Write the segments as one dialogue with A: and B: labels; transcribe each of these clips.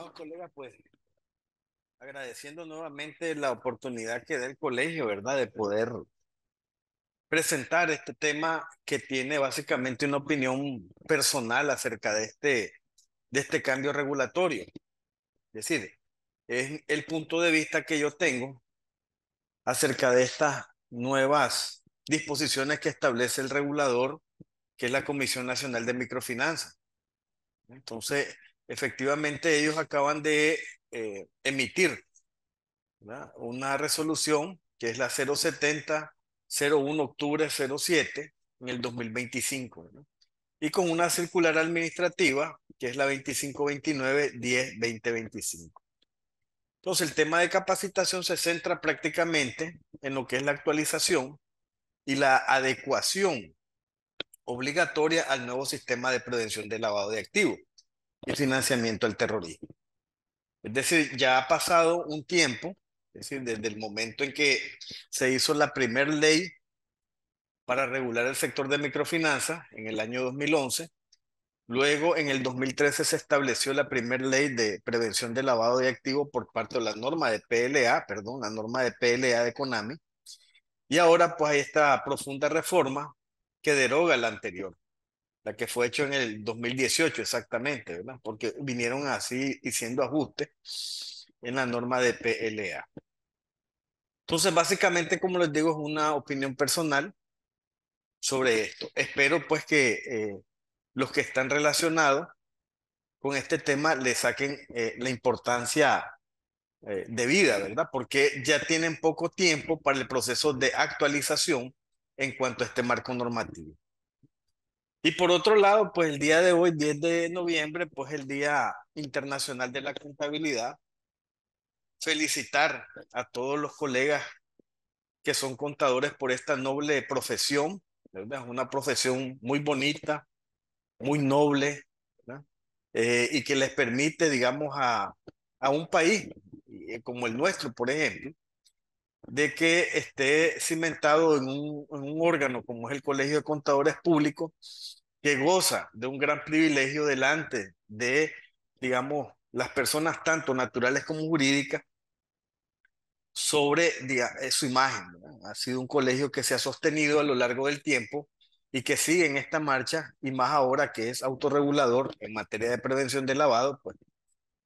A: Estimados colegas, pues agradeciendo nuevamente la oportunidad que da el colegio, ¿verdad? De poder presentar este tema que tiene básicamente una opinión personal acerca de este cambio regulatorio. Es decir, es el punto de vista que yo tengo acerca de estas nuevas disposiciones que establece el regulador, que es la Comisión Nacional de Microfinanzas. Entonces, efectivamente, ellos acaban de emitir, ¿verdad? Una resolución que es la 070-01 octubre 07 en el 2025, ¿verdad? Y con una circular administrativa que es la 2529-10-2025. Entonces, el tema de capacitación se centra prácticamente en lo que es la actualización y la adecuación obligatoria al nuevo sistema de prevención del lavado de activos y financiamiento al terrorismo. Es decir, ya ha pasado un tiempo, es decir, desde el momento en que se hizo la primera ley para regular el sector de microfinanzas en el año 2011. Luego, en el 2013 se estableció la primera ley de prevención del lavado de activos por parte de la norma de PLA, perdón, la norma de PLA de CONAMI. Y ahora pues hay esta profunda reforma que deroga la anterior, la que fue hecha en el 2018 exactamente, ¿verdad? Porque vinieron así haciendo ajustes en la norma de PLA. Entonces, básicamente, como les digo, es una opinión personal sobre esto. Espero pues que los que están relacionados con este tema le saquen la importancia debida, ¿verdad? Porque ya tienen poco tiempo para el proceso de actualización en cuanto a este marco normativo. Y por otro lado, pues el día de hoy, 10 de noviembre, pues el Día Internacional de la Contabilidad. Felicitar a todos los colegas que son contadores por esta noble profesión, ¿verdad? Es una profesión muy bonita, muy noble, ¿verdad? Y que les permite, digamos, a un país como el nuestro, por ejemplo, de que esté cimentado en un órgano como es el Colegio de Contadores Públicos, que goza de un gran privilegio delante de, digamos, las personas tanto naturales como jurídicas sobre su imagen, ¿verdad? Ha sido un colegio que se ha sostenido a lo largo del tiempo y que sigue en esta marcha, y más ahora que es autorregulador en materia de prevención de lavado, pues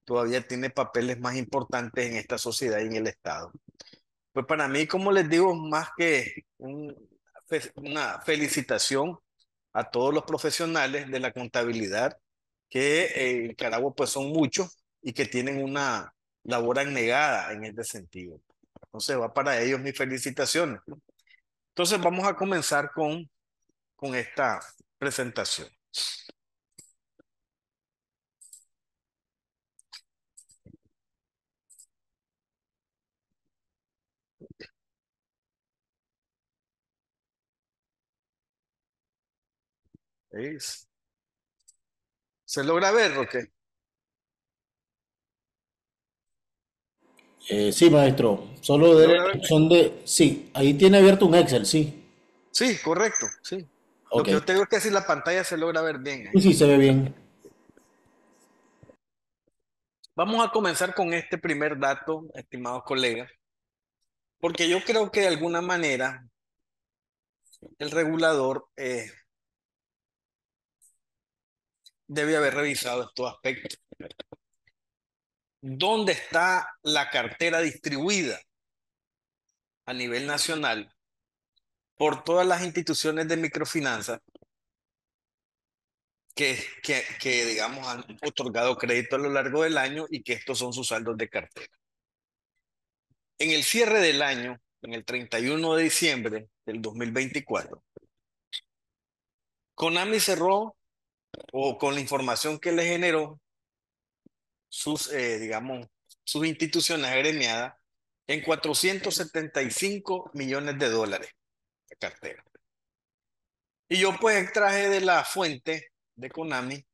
A: todavía tiene papeles más importantes en esta sociedad y en el Estado. Pues para mí, como les digo, más que una felicitación a todos los profesionales de la contabilidad, que en Nicaragua pues son muchos y que tienen una labor abnegada en este sentido. Entonces va para ellos mis felicitaciones. Entonces vamos a comenzar con esta presentación. ¿Veis? ¿Se logra ver, Roque?
B: Sí, maestro. Solo
A: ¿Se
B: de la
A: logra ver?
B: instrucción de... Sí, ahí tiene abierto un Excel, sí.
A: Sí, correcto, sí. Lo
B: Ok.
A: que yo tengo es que si la pantalla se logra ver bien
B: Sí,
A: ahí.
B: sí, se ve bien.
A: Vamos a comenzar con este primer dato, estimados colegas, porque yo creo que de alguna manera el regulador debe haber revisado estos aspectos. ¿Dónde está la cartera distribuida a nivel nacional por todas las instituciones de microfinanzas que, digamos, han otorgado crédito a lo largo del año y que estos son sus saldos de cartera? En el cierre del año, en el 31 de diciembre del 2024, Conami cerró, o con la información que le generó, digamos, sus instituciones agremiadas en 475 millones de dólares de cartera. Y yo pues extraje de la fuente de Konami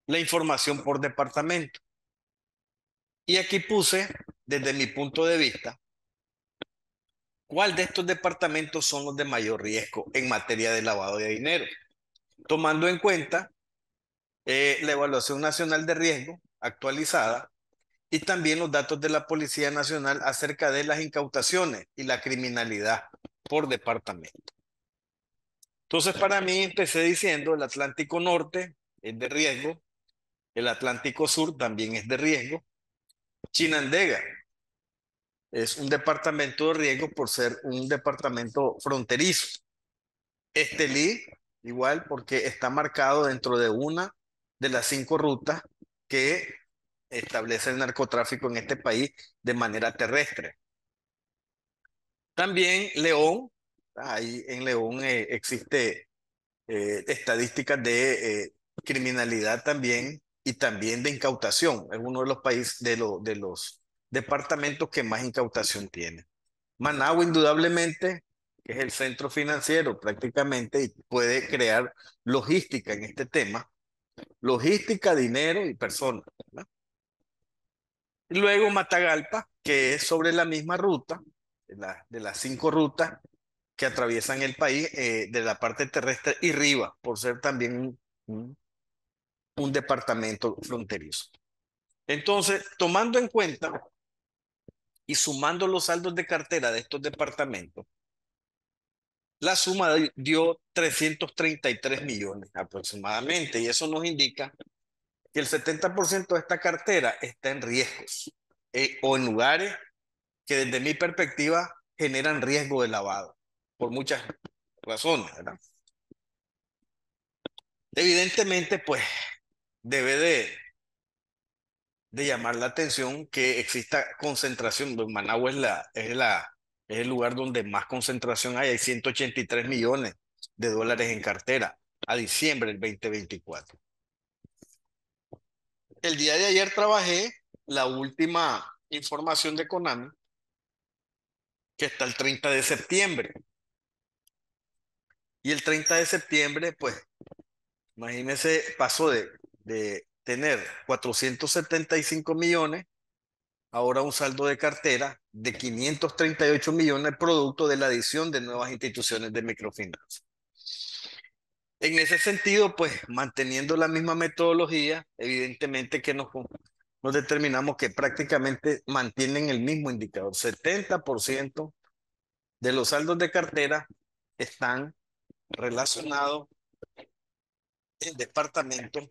A: la información por departamento. Y aquí puse, desde mi punto de vista, cuál de estos departamentos son los de mayor riesgo en materia de lavado de dinero, tomando en cuenta la Evaluación Nacional de Riesgo actualizada y también los datos de la Policía Nacional acerca de las incautaciones y la criminalidad por departamento. Entonces, para mí, empecé diciendo, el Atlántico Norte es de riesgo, el Atlántico Sur también es de riesgo. Chinandega es un departamento de riesgo por ser un departamento fronterizo. Estelí, igual, porque está marcado dentro de una de las 5 rutas que establece el narcotráfico en este país de manera terrestre. También León, ahí en León existe estadísticas de criminalidad también y también de incautación. Es uno de los países, de los departamentos que más incautación tiene. Managua, indudablemente, que es el centro financiero prácticamente y puede crear logística en este tema. Logística, dinero y personas, ¿verdad? Y luego Matagalpa, que es sobre la misma ruta, de las 5 rutas que atraviesan el país de la parte terrestre y Rivas, por ser también un departamento fronterizo. Entonces, tomando en cuenta y sumando los saldos de cartera de estos departamentos, la suma dio 333 millones aproximadamente, y eso nos indica que el 70% de esta cartera está en riesgos o en lugares que desde mi perspectiva generan riesgo de lavado, por muchas razones, ¿verdad? Evidentemente, pues debe de llamar la atención que exista concentración. Managua es el lugar donde más concentración hay 183 millones de dólares en cartera a diciembre del 2024. El día de ayer trabajé la última información de Conami, que está el 30 de septiembre. Y el 30 de septiembre, pues, imagínense, pasó de tener 475 millones, ahora un saldo de cartera de 538 millones producto de la adición de nuevas instituciones de microfinanza. En ese sentido, pues manteniendo la misma metodología, evidentemente que nos determinamos que prácticamente mantienen el mismo indicador. 70% de los saldos de cartera están relacionados en departamentos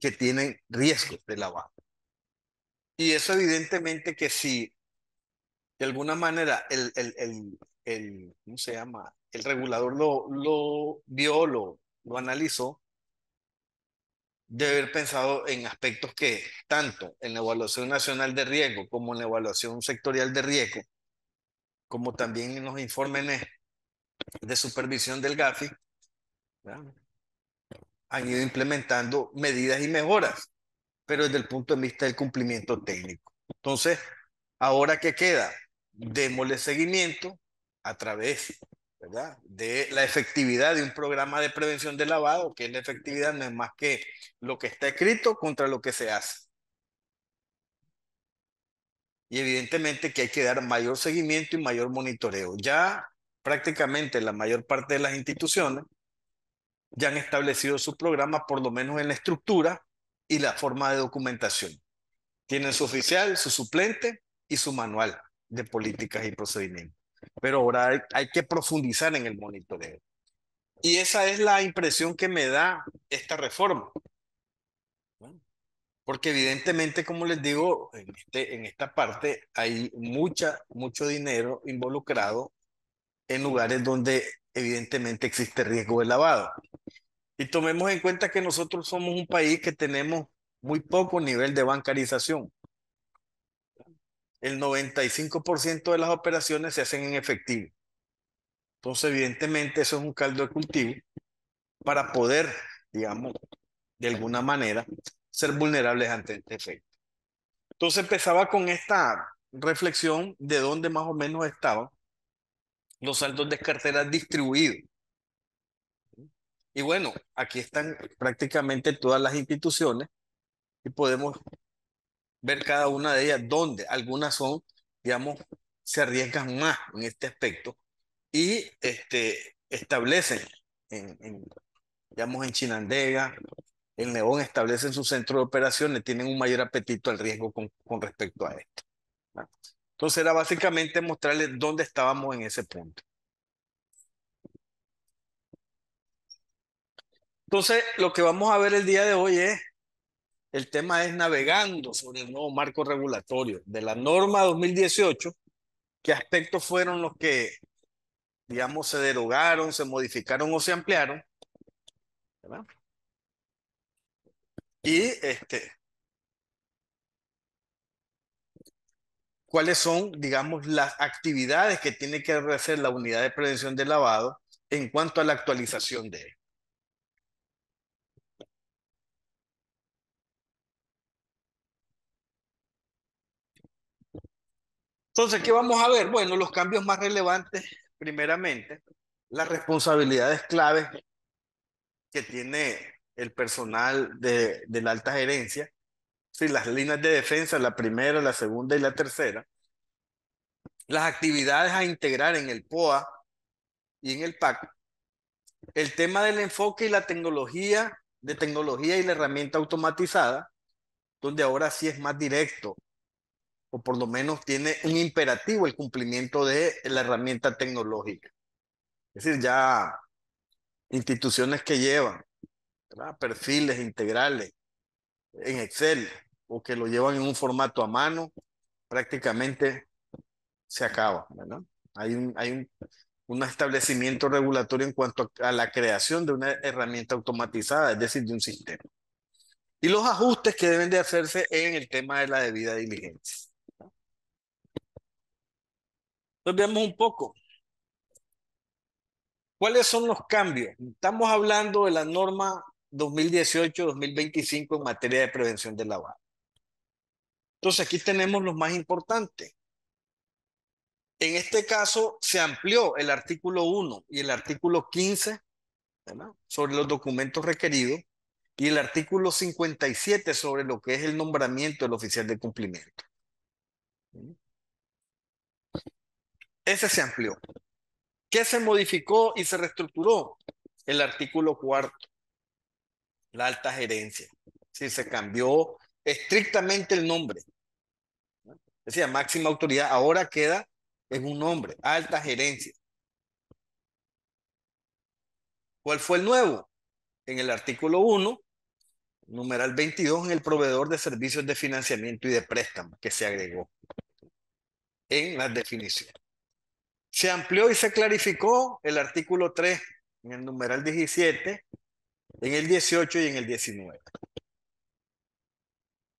A: que tienen riesgos de lavado. Y eso evidentemente que si de alguna manera ¿cómo se llama? El regulador lo vio, lo analizó, debe haber pensado en aspectos que tanto en la evaluación nacional de riesgo como en la evaluación sectorial de riesgo, como también en los informes de supervisión del GAFI, ¿verdad? Han ido implementando medidas y mejoras, pero desde el punto de vista del cumplimiento técnico. Entonces, ¿ahora qué queda? Démosle seguimiento a través, ¿verdad?, de la efectividad de un programa de prevención de lavado, que es la efectividad no es más que lo que está escrito contra lo que se hace. Y evidentemente que hay que dar mayor seguimiento y mayor monitoreo. Ya prácticamente la mayor parte de las instituciones ya han establecido su programa, por lo menos en la estructura y la forma de documentación. Tienen su oficial, su suplente y su manual de políticas y procedimientos. Pero ahora hay que profundizar en el monitoreo. Y esa es la impresión que me da esta reforma, ¿no? Porque evidentemente, como les digo, en esta parte hay mucho dinero involucrado en lugares donde evidentemente existe riesgo de lavado. Y tomemos en cuenta que nosotros somos un país que tenemos muy poco nivel de bancarización. El 95% de las operaciones se hacen en efectivo. Entonces, evidentemente, eso es un caldo de cultivo para poder, digamos, de alguna manera, ser vulnerables ante este efecto. Entonces, empezaba con esta reflexión de dónde más o menos estaban los saldos de cartera distribuidos. Y bueno, aquí están prácticamente todas las instituciones y podemos ver cada una de ellas dónde algunas son, digamos, se arriesgan más en este aspecto y establecen digamos, en Chinandega, el neón establecen su centro de operaciones, tienen un mayor apetito al riesgo con respecto a esto, ¿no? Entonces era básicamente mostrarles dónde estábamos en ese punto. Entonces, lo que vamos a ver el día de hoy es, el tema es navegando sobre el nuevo marco regulatorio de la norma 2018, qué aspectos fueron los que, digamos, se derogaron, se modificaron o se ampliaron, ¿verdad? Y cuáles son, digamos, las actividades que tiene que hacer la unidad de prevención de lavado en cuanto a la actualización de él. Entonces, ¿qué vamos a ver? Bueno, los cambios más relevantes, primeramente, las responsabilidades claves que tiene el personal de la alta gerencia, sí, las líneas de defensa, la primera, la segunda y la tercera, las actividades a integrar en el POA y en el PAC, el tema del enfoque y la tecnología, de tecnología y la herramienta automatizada, donde ahora sí es más directo, o por lo menos tiene un imperativo el cumplimiento de la herramienta tecnológica. Es decir, ya instituciones que llevan, ¿verdad?, perfiles integrales en Excel o que lo llevan en un formato a mano, prácticamente se acaba, ¿verdad? Un establecimiento regulatorio en cuanto a la creación de una herramienta automatizada, es decir, de un sistema. Y los ajustes que deben de hacerse en el tema de la debida diligencia. Entonces veamos un poco. ¿Cuáles son los cambios? Estamos hablando de la norma 2018-2025 en materia de prevención del lavado. Entonces aquí tenemos los más importantes. En este caso se amplió el artículo 1 y el artículo 15, ¿verdad?, sobre los documentos requeridos, y el artículo 57 sobre lo que es el nombramiento del oficial de cumplimiento. Ese se amplió. ¿Qué se modificó y se reestructuró? El artículo 4, la alta gerencia. Sí, se cambió estrictamente el nombre. Decía máxima autoridad, ahora queda en un nombre, alta gerencia. ¿Cuál fue el nuevo? En el artículo 1, numeral 22, en el proveedor de servicios de financiamiento y de préstamo que se agregó en las definiciones. Se amplió y se clarificó el artículo 3 en el numeral 17, en el 18 y en el 19.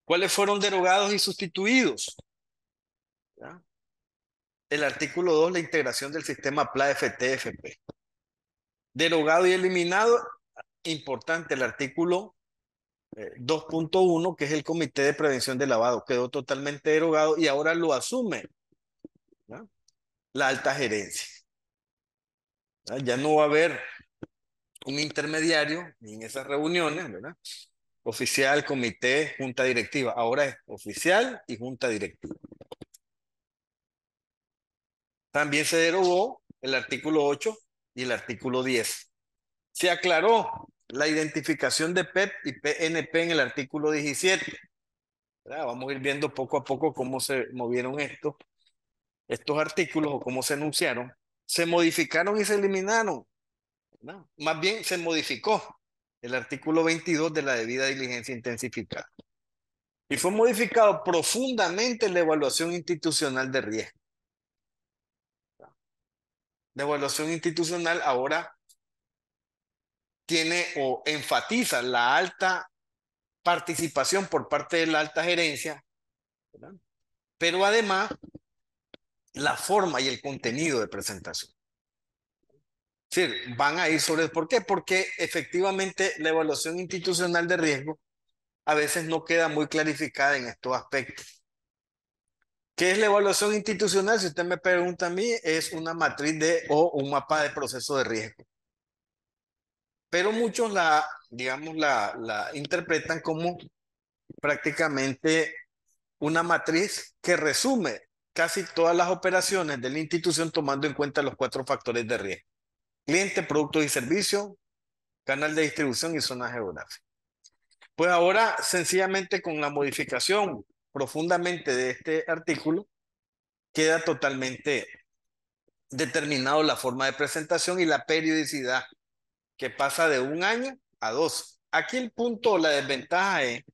A: ¿Cuáles fueron derogados y sustituidos? ¿Ya? El artículo 2, la integración del sistema PLA-FT-FP. Derogado y eliminado, importante, el artículo 2.1, que es el Comité de Prevención de Lavado, quedó totalmente derogado y ahora lo asume, ¿ya?, la alta gerencia. ¿Ya? Ya no va a haber un intermediario en esas reuniones, ¿verdad? Oficial, comité, junta directiva. Ahora es oficial y junta directiva. También se derogó el artículo 8 y el artículo 10. Se aclaró la identificación de PEP y PNP en el artículo 17. ¿Verdad? Vamos a ir viendo poco a poco cómo se movieron estos artículos o cómo se enunciaron. Se modificaron y se eliminaron, ¿verdad? Más bien se modificó el artículo 22 de la debida diligencia intensificada. Y fue modificado profundamente la evaluación institucional de riesgo. La evaluación institucional ahora tiene o enfatiza la alta participación por parte de la alta gerencia, ¿verdad?, pero además la forma y el contenido de presentación. Es decir, van a ir sobre... ¿Por qué? Porque efectivamente la evaluación institucional de riesgo a veces no queda muy clarificada en estos aspectos. ¿Qué es la evaluación institucional? Si usted me pregunta a mí, es una matriz o un mapa de proceso de riesgo. Pero muchos digamos, la interpretan como prácticamente una matriz que resume casi todas las operaciones de la institución tomando en cuenta los 4 factores de riesgo: cliente, productos y servicios, canal de distribución y zona geográfica. Pues ahora, sencillamente con la modificación profundamente de este artículo, queda totalmente determinado la forma de presentación y la periodicidad, que pasa de 1 año a 2. Aquí el punto, la desventaja es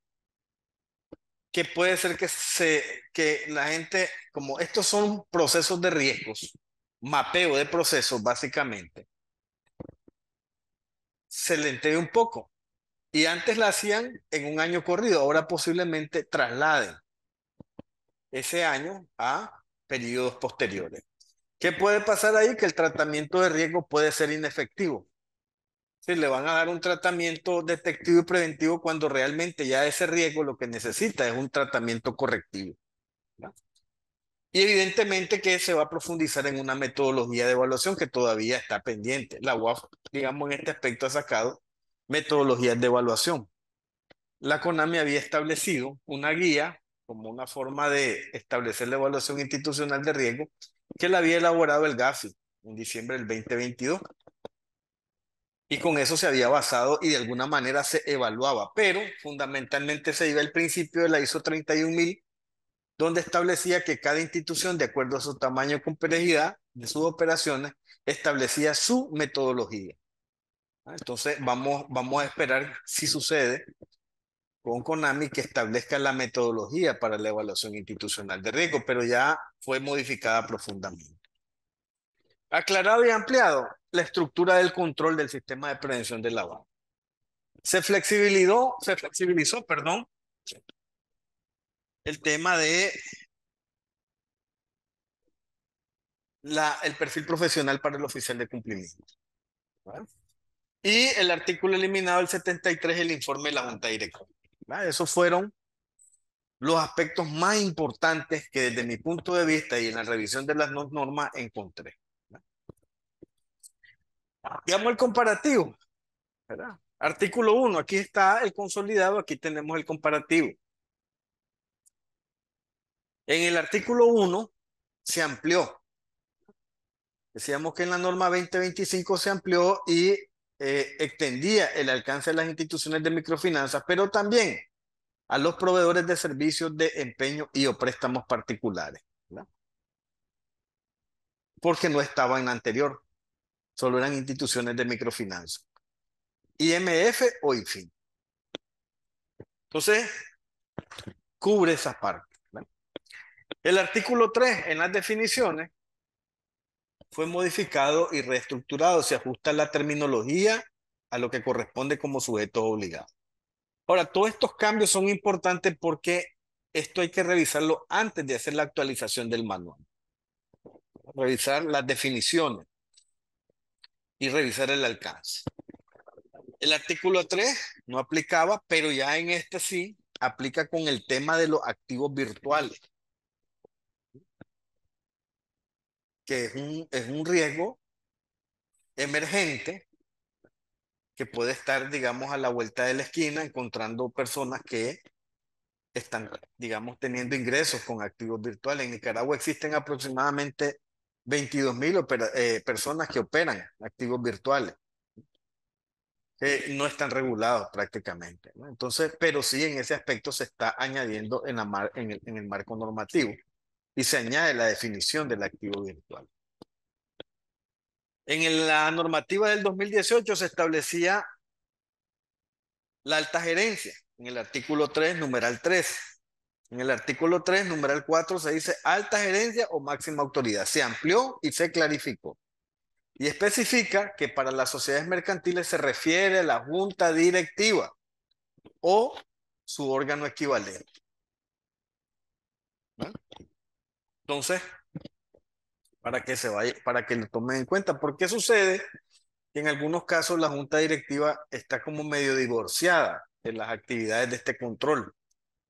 A: que puede ser que la gente, como estos son procesos de riesgos, mapeo de procesos básicamente, se le entregue un poco. Y antes la hacían en 1 año corrido, ahora posiblemente trasladen ese año a periodos posteriores. ¿Qué puede pasar ahí? Que el tratamiento de riesgo puede ser inefectivo. Si le van a dar un tratamiento detectivo y preventivo cuando realmente ya ese riesgo lo que necesita es un tratamiento correctivo, ¿no? Y evidentemente que se va a profundizar en una metodología de evaluación que todavía está pendiente. La UAF, digamos, en este aspecto ha sacado metodologías de evaluación. La CONAMI había establecido una guía como una forma de establecer la evaluación institucional de riesgo que la había elaborado el GAFI en diciembre del 2022. Y con eso se había basado y de alguna manera se evaluaba, pero fundamentalmente se iba el principio de la ISO 31000, donde establecía que cada institución, de acuerdo a su tamaño y complejidad de sus operaciones, establecía su metodología. Entonces, vamos a esperar si sucede con CONAMI que establezca la metodología para la evaluación institucional de riesgo, pero ya fue modificada profundamente. Aclarado y ampliado la estructura del control del sistema de prevención del lavado. Se flexibilizó, perdón, el tema de el perfil profesional para el oficial de cumplimiento, ¿vale? Y el artículo eliminado, el 73, el informe de la Junta Directiva, ¿vale? Esos fueron los aspectos más importantes que desde mi punto de vista y en la revisión de las normas encontré, ¿vale? Veamos el comparativo, ¿verdad? Artículo 1, aquí está el consolidado, aquí tenemos el comparativo. En el artículo 1 se amplió. Decíamos que en la norma 2025 se amplió y extendía el alcance de las instituciones de microfinanzas, pero también a los proveedores de servicios de empeño y o préstamos particulares, ¿verdad? Porque no estaba en la anterior, solo eran instituciones de microfinanzas, IMF o IFIN. Entonces, cubre esa parte, ¿verdad? El artículo 3 en las definiciones fue modificado y reestructurado, se ajusta la terminología a lo que corresponde como sujetos obligados. Ahora, todos estos cambios son importantes porque esto hay que revisarlo antes de hacer la actualización del manual. Revisar las definiciones y revisar el alcance. El artículo 3 no aplicaba, pero ya en este sí aplica con el tema de los activos virtuales, que es un riesgo emergente que puede estar, digamos, a la vuelta de la esquina, encontrando personas que están, digamos, teniendo ingresos con activos virtuales. En Nicaragua existen aproximadamente 22.000 personas que operan activos virtuales, que no están regulados prácticamente, ¿no? Entonces, pero sí en ese aspecto se está añadiendo en el marco normativo y se añade la definición del activo virtual. La normativa del 2018 se establecía la alta gerencia, en el artículo 3, numeral 3. En el artículo 3, numeral 4, se dice alta gerencia o máxima autoridad. Se amplió y se clarificó. Y especifica que para las sociedades mercantiles se refiere a la junta directiva o su órgano equivalente, ¿no? Entonces, para que lo tomen en cuenta. ¿Por qué sucede que en algunos casos la junta directiva está como medio divorciada de las actividades de este control,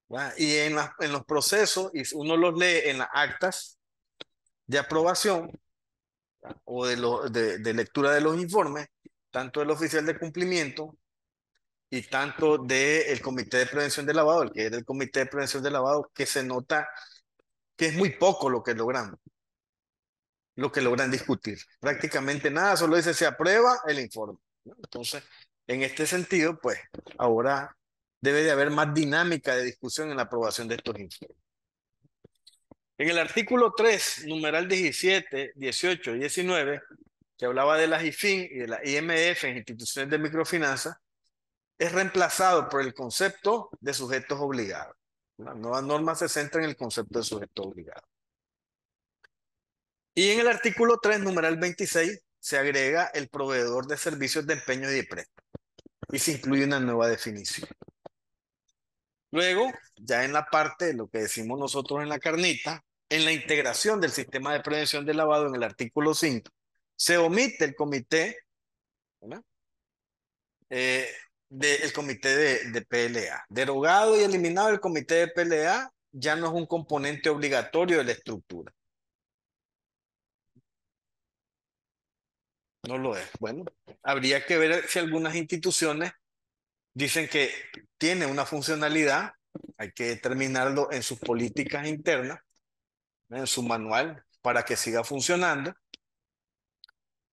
A: ¿verdad? Y en los procesos, y uno los lee en las actas de aprobación o de lectura de los informes, tanto del oficial de cumplimiento y tanto del Comité de Prevención de Lavado, el que es el Comité de Prevención de Lavado, que se nota que es muy poco lo que logran discutir. Prácticamente nada, solo dice se aprueba el informe, ¿no? Entonces, en este sentido, pues ahora debe de haber más dinámica de discusión en la aprobación de estos informes. En el artículo 3, numeral 17, 18 y 19, que hablaba de las IFIN y de la IMF en instituciones de microfinanza, es reemplazado por el concepto de sujetos obligados. La nueva norma se centra en el concepto de sujeto obligado. Y en el artículo 3, numeral 26, se agrega el proveedor de servicios de empeño y de préstamo. Y se incluye una nueva definición. Luego, ya en la parte de lo que decimos nosotros en la carnita, en la integración del sistema de prevención del lavado en el artículo 5, se omite el comité, ¿verdad? Eh, el comité de PLA. Derogado y eliminado el comité de PLA, ya no es un componente obligatorio de la estructura. No lo es. Bueno, habría que ver si algunas instituciones dicen que tiene una funcionalidad, hay que determinarlo en sus políticas internas, en su manual, para que siga funcionando.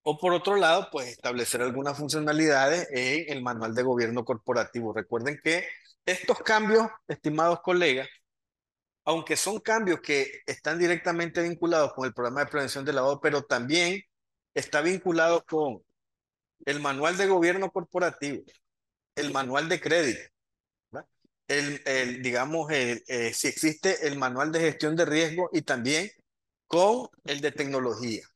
A: O por otro lado, pues establecer algunas funcionalidades en el manual de gobierno corporativo. Recuerden que estos cambios, estimados colegas, aunque son cambios que están directamente vinculados con el programa de prevención del lavado, pero también está vinculado con el manual de gobierno corporativo, el manual de crédito, ¿verdad? Digamos, si existe el manual de gestión de riesgo y también con el de tecnología,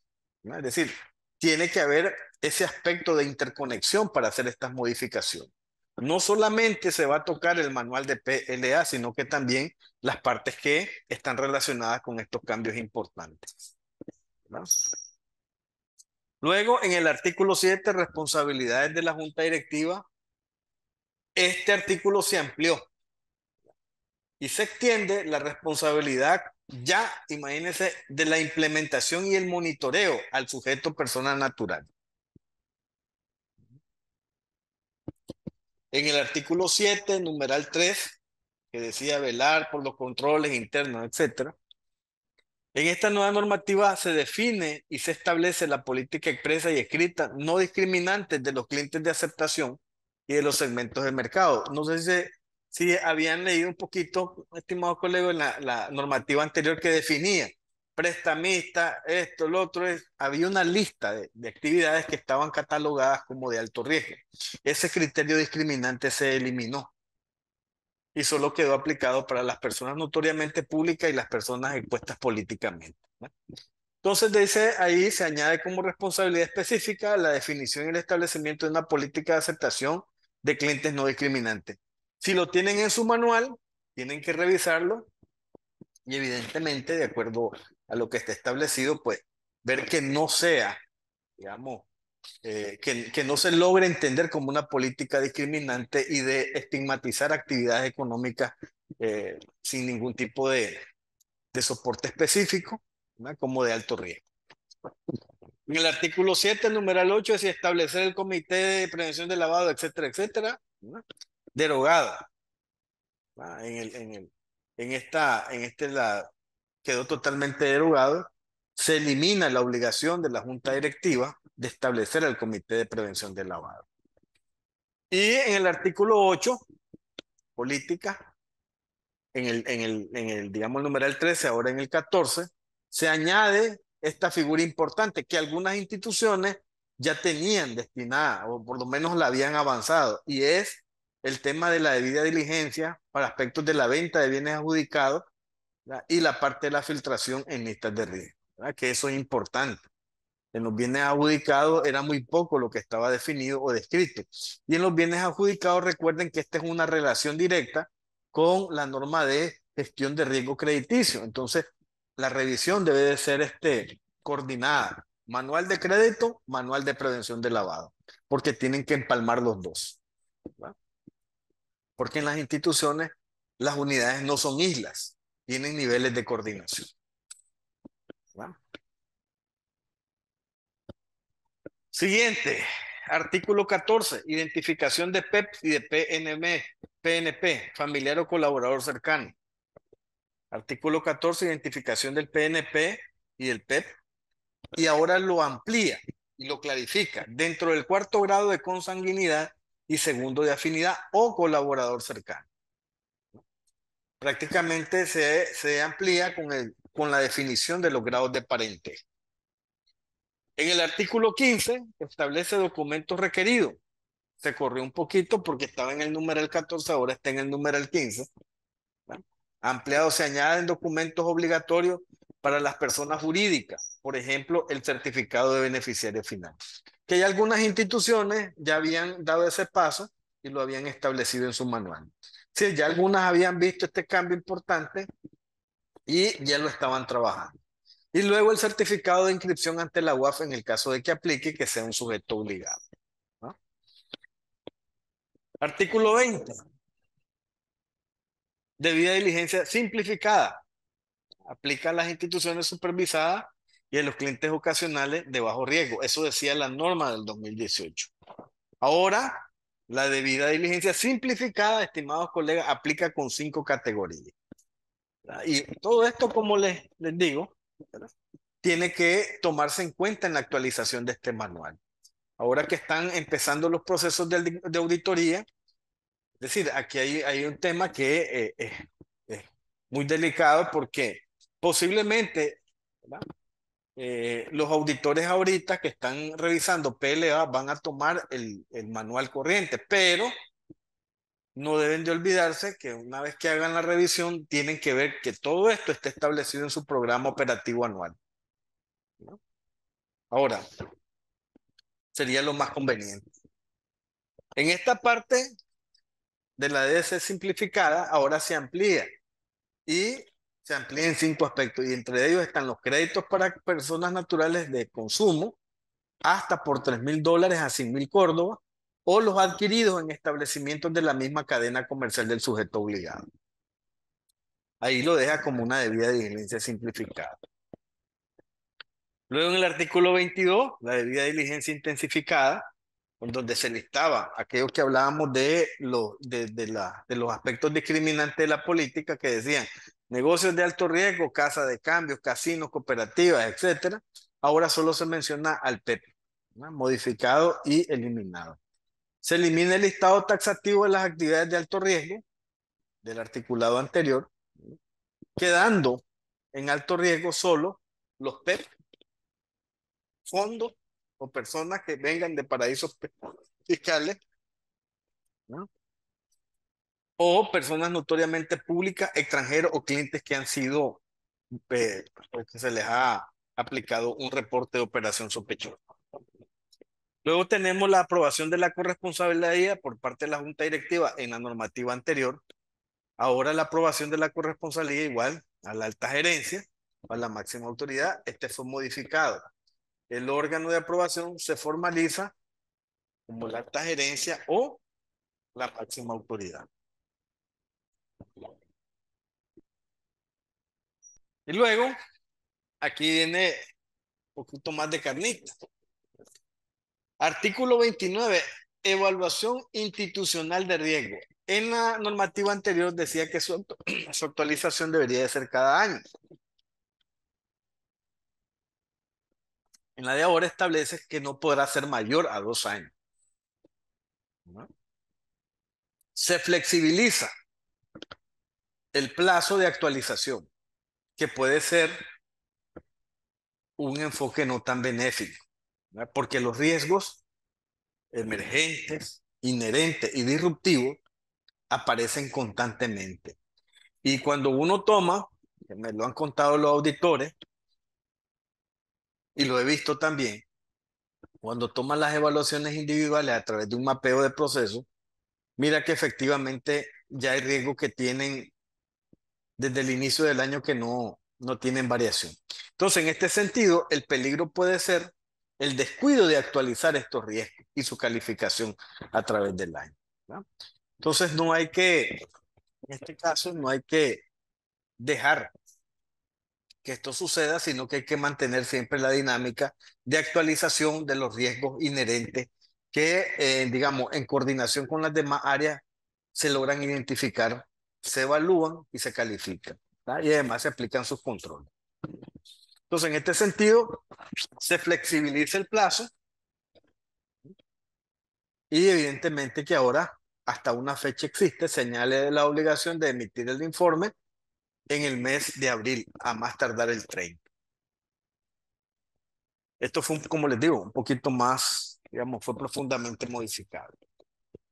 A: ¿no? Es decir, tiene que haber ese aspecto de interconexión para hacer estas modificaciones. No solamente se va a tocar el manual de PLA, sino que también las partes que están relacionadas con estos cambios importantes, ¿no? Luego, en el artículo 7, responsabilidades de la Junta Directiva, este artículo se amplió y se extiende la responsabilidad ya, imagínense, de la implementación y el monitoreo al sujeto persona natural. En el artículo 7, numeral 3, que decía velar por los controles internos, etcétera. En esta nueva normativa se define y se establece la política expresa y escrita no discriminante de los clientes de aceptación y de los segmentos de mercado. No sé si habían leído un poquito, estimados colegas, la normativa anterior que definía prestamista, esto, lo otro, había una lista de actividades que estaban catalogadas como de alto riesgo. Ese criterio discriminante se eliminó y solo quedó aplicado para las personas notoriamente públicas y las personas expuestas políticamente, ¿no? Entonces, dice, ahí se añade como responsabilidad específica la definición y el establecimiento de una política de aceptación de clientes no discriminantes. Si lo tienen en su manual, tienen que revisarlo y evidentemente, de acuerdo a lo que está establecido, pues ver que no sea, digamos, que no se logre entender como una política discriminante y de estigmatizar actividades económicas sin ningún tipo de soporte específico, ¿no? Como de alto riesgo. En el artículo 7, numeral 8, es establecer el comité de prevención del lavado, etcétera, etcétera, ¿no? Derogada, ¿no? Quedó totalmente derogado. Se elimina la obligación de la Junta Directiva de establecer el comité de prevención del lavado. Y en el artículo 8, política, digamos, el numeral 13, ahora en el 14, se añade esta figura importante que algunas instituciones ya tenían destinada, o por lo menos la habían avanzado, y es el tema de la debida diligencia para aspectos de la venta de bienes adjudicados, ¿verdad? Y la parte de la filtración en listas de riesgo, ¿verdad? Que eso es importante. En los bienes adjudicados era muy poco lo que estaba definido o descrito. Y en los bienes adjudicados recuerden que esta es una relación directa con la norma de gestión de riesgo crediticio. Entonces, la revisión debe de ser coordinada. Manual de crédito, manual de prevención de lavado, porque tienen que empalmar los dos, ¿verdad? Porque en las instituciones las unidades no son islas, tienen niveles de coordinación, ¿verdad? Siguiente, artículo 14, identificación de PEP y de PNP, familiar o colaborador cercano. Artículo 14, identificación del PNP y del PEP, y ahora lo amplía y lo clarifica. Dentro del cuarto grado de consanguinidad y segundo de afinidad o colaborador cercano. Prácticamente se amplía con la definición de los grados de parentesco. En el artículo 15 establece documentos requeridos. Se corrió un poquito porque estaba en el numeral 14, ahora está en el numeral 15. ¿No? Ampliado, se añaden documentos obligatorios para las personas jurídicas, por ejemplo, el certificado de beneficiario final, que ya algunas instituciones ya habían dado ese paso y lo habían establecido en su manual. Sí, ya algunas habían visto este cambio importante y ya lo estaban trabajando. Y luego el certificado de inscripción ante la UAF en el caso de que aplique, que sea un sujeto obligado. ¿No? Artículo 20. Debida diligencia simplificada. Aplica a las instituciones supervisadas y a los clientes ocasionales de bajo riesgo. Eso decía la norma del 2018. Ahora, la debida diligencia simplificada, estimados colegas, aplica con 5 categorías. Y todo esto, como les digo, ¿verdad? Tiene que tomarse en cuenta en la actualización de este manual. Ahora que están empezando los procesos de auditoría, es decir, aquí hay un tema que es muy delicado porque posiblemente, ¿verdad? Los auditores ahorita que están revisando PLA van a tomar el manual corriente, pero no deben de olvidarse que una vez que hagan la revisión tienen que ver que todo esto esté establecido en su programa operativo anual, ¿no? Ahora, sería lo más conveniente. En esta parte de la DS simplificada, ahora se amplía y se amplía en 5 aspectos y entre ellos están los créditos para personas naturales de consumo hasta por $3,000 a 100,000 Córdoba o los adquiridos en establecimientos de la misma cadena comercial del sujeto obligado. Ahí lo deja como una debida diligencia simplificada. Luego en el artículo 22, la debida diligencia intensificada, donde se listaba aquello que hablábamos de los aspectos discriminantes de la política que decían negocios de alto riesgo, casa de cambios, casinos, cooperativas, etcétera. Ahora solo se menciona al PEP, ¿no? Modificado y eliminado. Se elimina el listado taxativo de las actividades de alto riesgo del articulado anterior, quedando en alto riesgo solo los PEP, fondos o personas que vengan de paraísos fiscales, ¿no? O personas notoriamente públicas, extranjeros o clientes que han sido, que se les ha aplicado un reporte de operación sospechosa. Luego tenemos la aprobación de la corresponsabilidad por parte de la Junta Directiva en la normativa anterior. Ahora la aprobación de la corresponsabilidad igual a la alta gerencia, a la máxima autoridad, este fue modificado. El órgano de aprobación se formaliza como la alta gerencia o la máxima autoridad. Y luego, aquí viene un poquito más de carnita. Artículo 29, evaluación institucional de riesgo. En la normativa anterior decía que su actualización debería de ser cada año. En la de ahora establece que no podrá ser mayor a 2 años, ¿no? Se flexibiliza el plazo de actualización, que puede ser un enfoque no tan benéfico, ¿verdad? Porque los riesgos emergentes, inherentes y disruptivos aparecen constantemente. Y cuando uno toma, que me lo han contado los auditores, y lo he visto también, cuando toman las evaluaciones individuales a través de un mapeo de procesos, mira que efectivamente ya hay riesgos que tienen desde el inicio del año que no tienen variación. Entonces, en este sentido, el peligro puede ser el descuido de actualizar estos riesgos y su calificación a través del año, ¿no? Entonces, en este caso, no hay que dejar que esto suceda, sino que hay que mantener siempre la dinámica de actualización de los riesgos inherentes que, digamos, en coordinación con las demás áreas se logran identificar, se evalúan y se califican, ¿tá? Y además se aplican sus controles. Entonces, en este sentido, se flexibiliza el plazo Y evidentemente que ahora hasta una fecha existe, señale la obligación de emitir el informe en el mes de abril, a más tardar el 30. Esto fue, como les digo, un poquito más, digamos, fue profundamente modificado.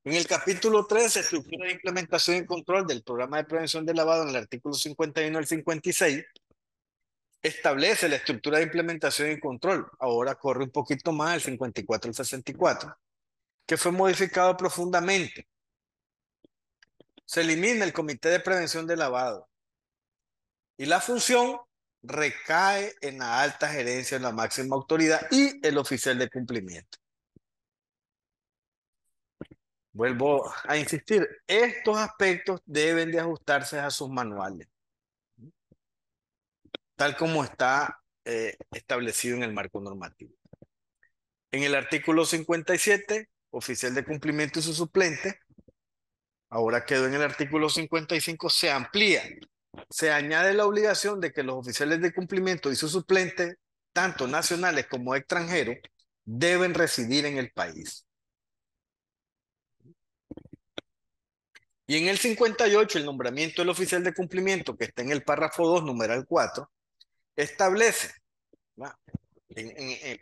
A: En el capítulo 3, estructura de implementación y control del programa de prevención de lavado, en el artículo 51 al 56, establece la estructura de implementación y control. Ahora corre un poquito más, el 54 al 64, que fue modificado profundamente. Se elimina el comité de prevención de lavado y la función recae en la alta gerencia, en la máxima autoridad y el oficial de cumplimiento. Vuelvo a insistir, estos aspectos deben de ajustarse a sus manuales, tal como está establecido en el marco normativo. En el artículo 57, oficial de cumplimiento y su suplente, ahora quedó en el artículo 55, se amplía, se añade la obligación de que los oficiales de cumplimiento y su suplente, tanto nacionales como extranjeros, deben residir en el país. Y en el 58, el nombramiento del oficial de cumplimiento, que está en el párrafo 2, numeral 4, establece, ¿va?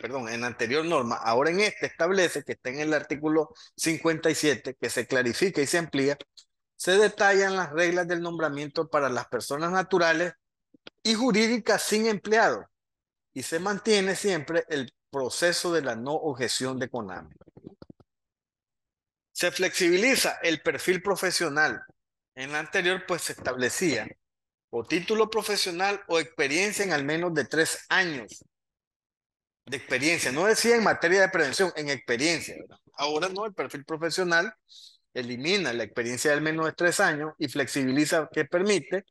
A: Perdón, en la anterior norma, ahora en este establece que está en el artículo 57, que se clarifica y se amplía, se detallan las reglas del nombramiento para las personas naturales y jurídicas sin empleado y se mantiene siempre el proceso de la no objeción de CONAMI. Se flexibiliza el perfil profesional. En la anterior, pues se establecía o título profesional o experiencia en al menos de 3 años de experiencia. No decía en materia de prevención, en experiencia, ¿verdad? Ahora no, el perfil profesional elimina la experiencia de al menos de 3 años y flexibiliza que permite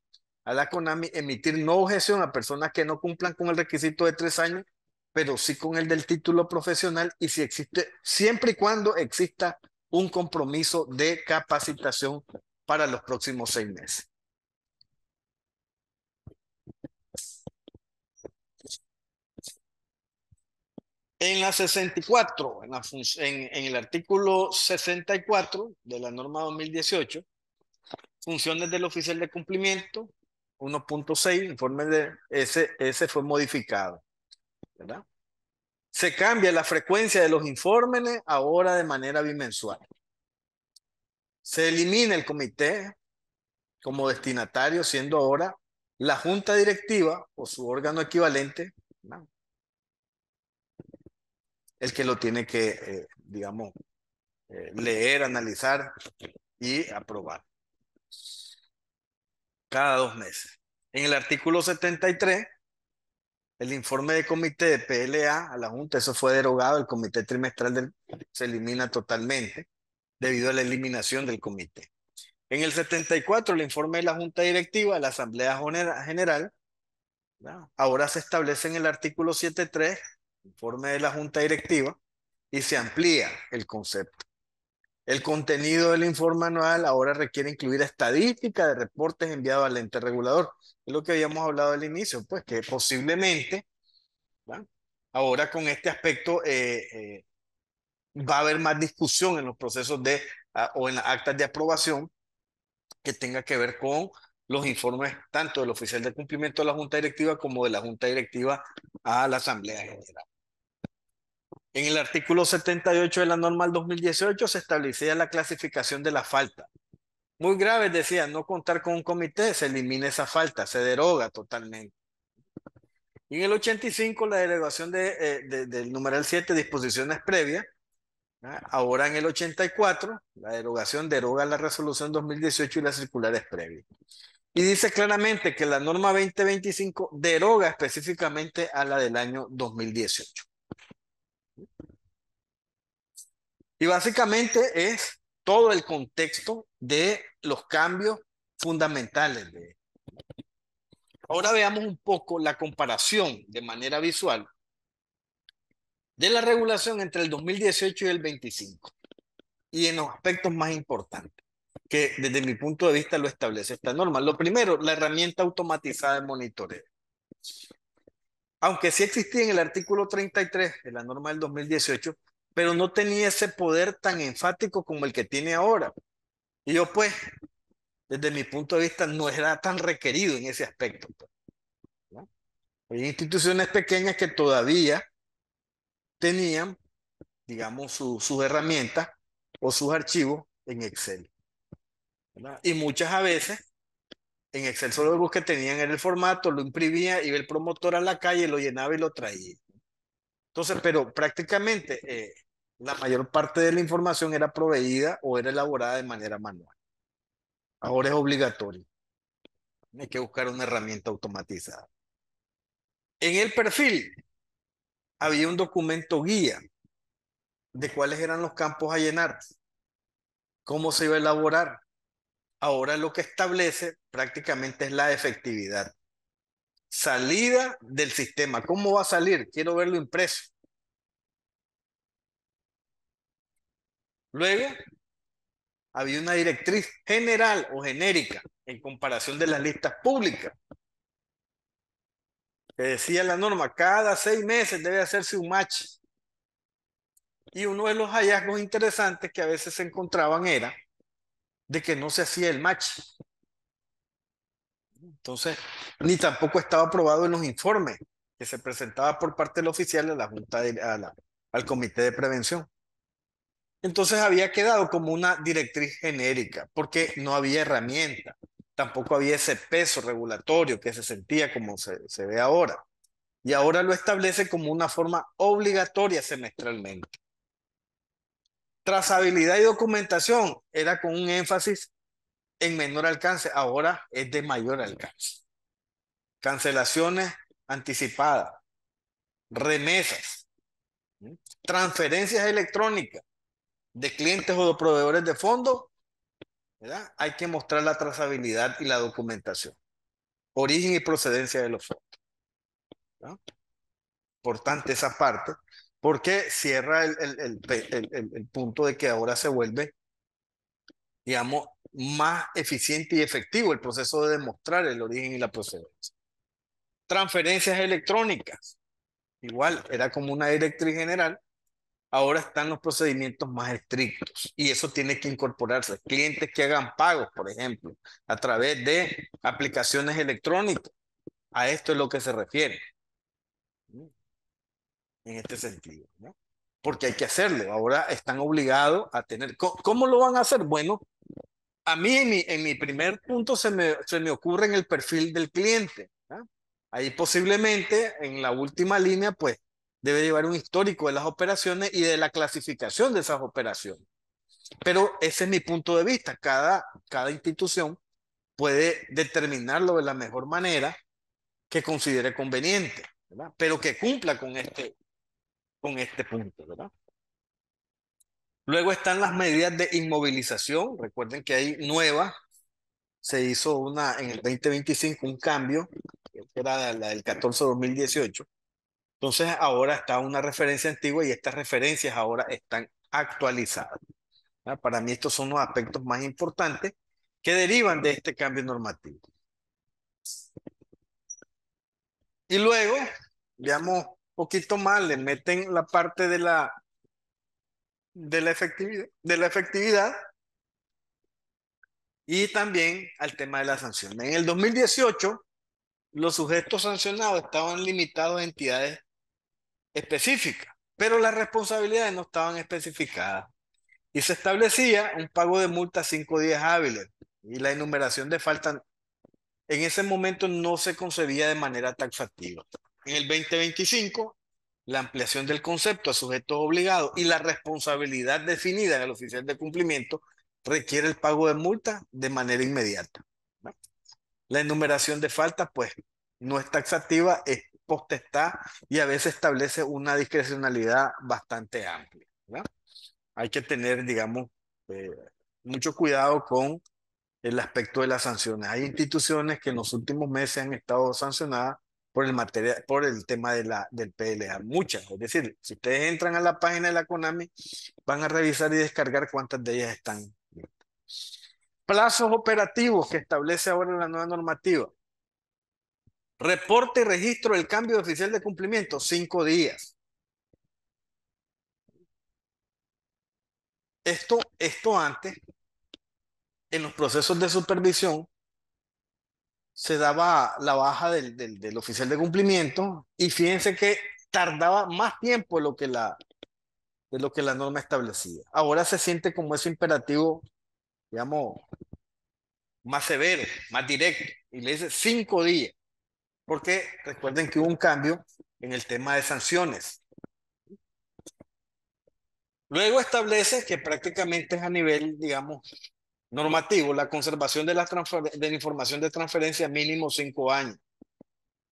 A: a la CONAMI emitir no objeción a personas que no cumplan con el requisito de 3 años, pero sí con el del título profesional y si existe, siempre y cuando exista un compromiso de capacitación para los próximos 6 meses. En la 64, en el artículo 64 de la norma 2018, funciones del oficial de cumplimiento, 1.6, informe de ese fue modificado, ¿verdad? Se cambia la frecuencia de los informes ahora de manera bimensual. Se elimina el comité como destinatario, siendo ahora la junta directiva o su órgano equivalente, ¿no?, el que lo tiene que, digamos, leer, analizar y aprobar cada 2 meses. En el artículo 73, el informe de comité de PLA a la Junta, eso fue derogado, el comité trimestral se elimina totalmente debido a la eliminación del comité. En el 74, el informe de la Junta Directiva, la Asamblea General, ¿no?, ahora se establece en el artículo 7.3, informe de la Junta Directiva, y se amplía el concepto. El contenido del informe anual ahora requiere incluir estadística de reportes enviados al ente regulador. Es lo que habíamos hablado al inicio, pues que posiblemente, ¿va?, ahora con este aspecto va a haber más discusión en los procesos o en las actas de aprobación que tenga que ver con los informes tanto del oficial de cumplimiento de la Junta Directiva como de la Junta Directiva a la Asamblea General. En el artículo 78 de la norma del 2018 se establecía la clasificación de la falta. Muy grave, decía, no contar con un comité, se elimina esa falta, se deroga totalmente. Y en el 85, la derogación del numeral 7, disposiciones previas. Ahora en el 84, la derogación deroga la resolución 2018 y las circulares previas. Y dice claramente que la norma 2025 deroga específicamente a la del año 2018. Y básicamente es todo el contexto de los cambios fundamentales. Ahora veamos un poco la comparación de manera visual de la regulación entre el 2018 y el 25 y en los aspectos más importantes que desde mi punto de vista lo establece esta norma. Lo primero, la herramienta automatizada de monitoreo. Aunque sí existía en el artículo 33 de la norma del 2018, pero no tenía ese poder tan enfático como el que tiene ahora. Y yo pues, desde mi punto de vista, no era tan requerido en ese aspecto, pues, ¿no? Hay instituciones pequeñas que todavía tenían, digamos, sus herramientas o sus archivos en Excel, ¿verdad? Y muchas a veces en Excel solo lo que tenían era el formato, lo imprimía, iba el promotor a la calle, lo llenaba y lo traía. Entonces, pero prácticamente la mayor parte de la información era proveída o era elaborada de manera manual. Ahora es obligatorio. Hay que buscar una herramienta automatizada. En el perfil había un documento guía de cuáles eran los campos a llenar, cómo se iba a elaborar. Ahora lo que establece prácticamente es la efectividad. Salida del sistema. ¿Cómo va a salir? Quiero verlo impreso. Luego había una directriz general o genérica en comparación de las listas públicas, que decía la norma, cada 6 meses debe hacerse un match. Y uno de los hallazgos interesantes que a veces se encontraban era de que no se hacía el match. Entonces, ni tampoco estaba aprobado en los informes que se presentaba por parte del oficial a la Junta al Comité de Prevención. Entonces había quedado como una directriz genérica, porque no había herramienta, tampoco había ese peso regulatorio que se sentía como se ve ahora. Y ahora lo establece como una forma obligatoria semestralmente. Trazabilidad y documentación era con un énfasis en menor alcance, ahora es de mayor alcance. Cancelaciones anticipadas, remesas, transferencias electrónicas de clientes o de proveedores de fondos, ¿verdad? Hay que mostrar la trazabilidad y la documentación, origen y procedencia de los fondos, ¿no? Importante esa parte, porque cierra el punto de que ahora se vuelve, digamos, más eficiente y efectivo el proceso de demostrar el origen y la procedencia. Transferencias electrónicas, igual, era como una directriz general. Ahora están los procedimientos más estrictos y eso tiene que incorporarse. Clientes que hagan pagos, por ejemplo, a través de aplicaciones electrónicas. A esto es lo que se refiere, ¿no? En este sentido, ¿no? Porque hay que hacerlo. Ahora están obligados a tener. ¿Cómo lo van a hacer? Bueno, a mí en mi primer punto se me ocurre en el perfil del cliente, ¿no? Ahí posiblemente en la última línea, pues debe llevar un histórico de las operaciones y de la clasificación de esas operaciones. Pero ese es mi punto de vista. Cada institución puede determinarlo de la mejor manera que considere conveniente, ¿verdad? Pero que cumpla con este punto, ¿verdad? Luego están las medidas de inmovilización. Recuerden que hay nuevas. Se hizo una en el 2025 un cambio, que era la del 14-2018. Entonces ahora está una referencia antigua y estas referencias ahora están actualizadas, ¿verdad? Para mí estos son los aspectos más importantes que derivan de este cambio normativo. Y luego, veamos un poquito más, le meten la parte de la efectividad y también al tema de las sanciones. En el 2018, los sujetos sancionados estaban limitados a entidades específicas, pero las responsabilidades no estaban especificadas. Y se establecía un pago de multa 5 días hábiles y la enumeración de faltas en ese momento no se concebía de manera taxativa. En el 2025, la ampliación del concepto a sujetos obligados y la responsabilidad definida en el oficial de cumplimiento requiere el pago de multa de manera inmediata, ¿no? La enumeración de faltas, pues, no es taxativa, es potestad y a veces establece una discrecionalidad bastante amplia, ¿no? Hay que tener, digamos, eh, mucho cuidado con el aspecto de las sanciones. Hay instituciones que en los últimos meses han estado sancionadas por el tema del PLA. Muchas. Es decir, si ustedes entran a la página de la CONAMI, van a revisar y descargar cuántas de ellas están. Plazos operativos que establece ahora la nueva normativa. Reporte y registro del cambio de oficial de cumplimiento, 5 días. Esto antes, en los procesos de supervisión, se daba la baja del oficial de cumplimiento y fíjense que tardaba más tiempo de lo que la norma establecía. Ahora se siente como ese imperativo, digamos, más severo, más directo, y le dice 5 días, porque recuerden que hubo un cambio en el tema de sanciones. Luego establece que prácticamente es a nivel, digamos, normativo, la conservación de de la información de transferencia mínimo 5 años.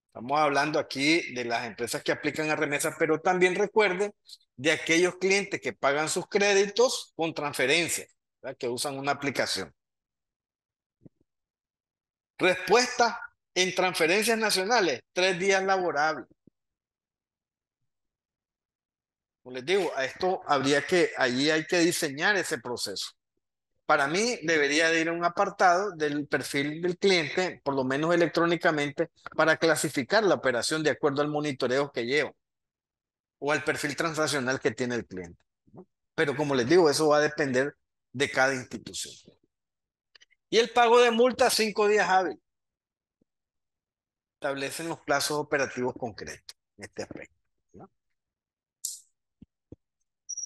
A: Estamos hablando aquí de las empresas que aplican a remesas, pero también recuerden de aquellos clientes que pagan sus créditos con transferencia, ¿verdad? Que usan una aplicación. Respuesta en transferencias nacionales, 3 días laborables. Como les digo, a esto allí hay que diseñar ese proceso. Para mí debería de ir a un apartado del perfil del cliente, por lo menos electrónicamente, para clasificar la operación de acuerdo al monitoreo que lleva o al perfil transaccional que tiene el cliente, ¿no? Pero como les digo, eso va a depender de cada institución. Y el pago de multa, 5 días hábiles. Establecen los plazos operativos concretos en este aspecto, ¿no?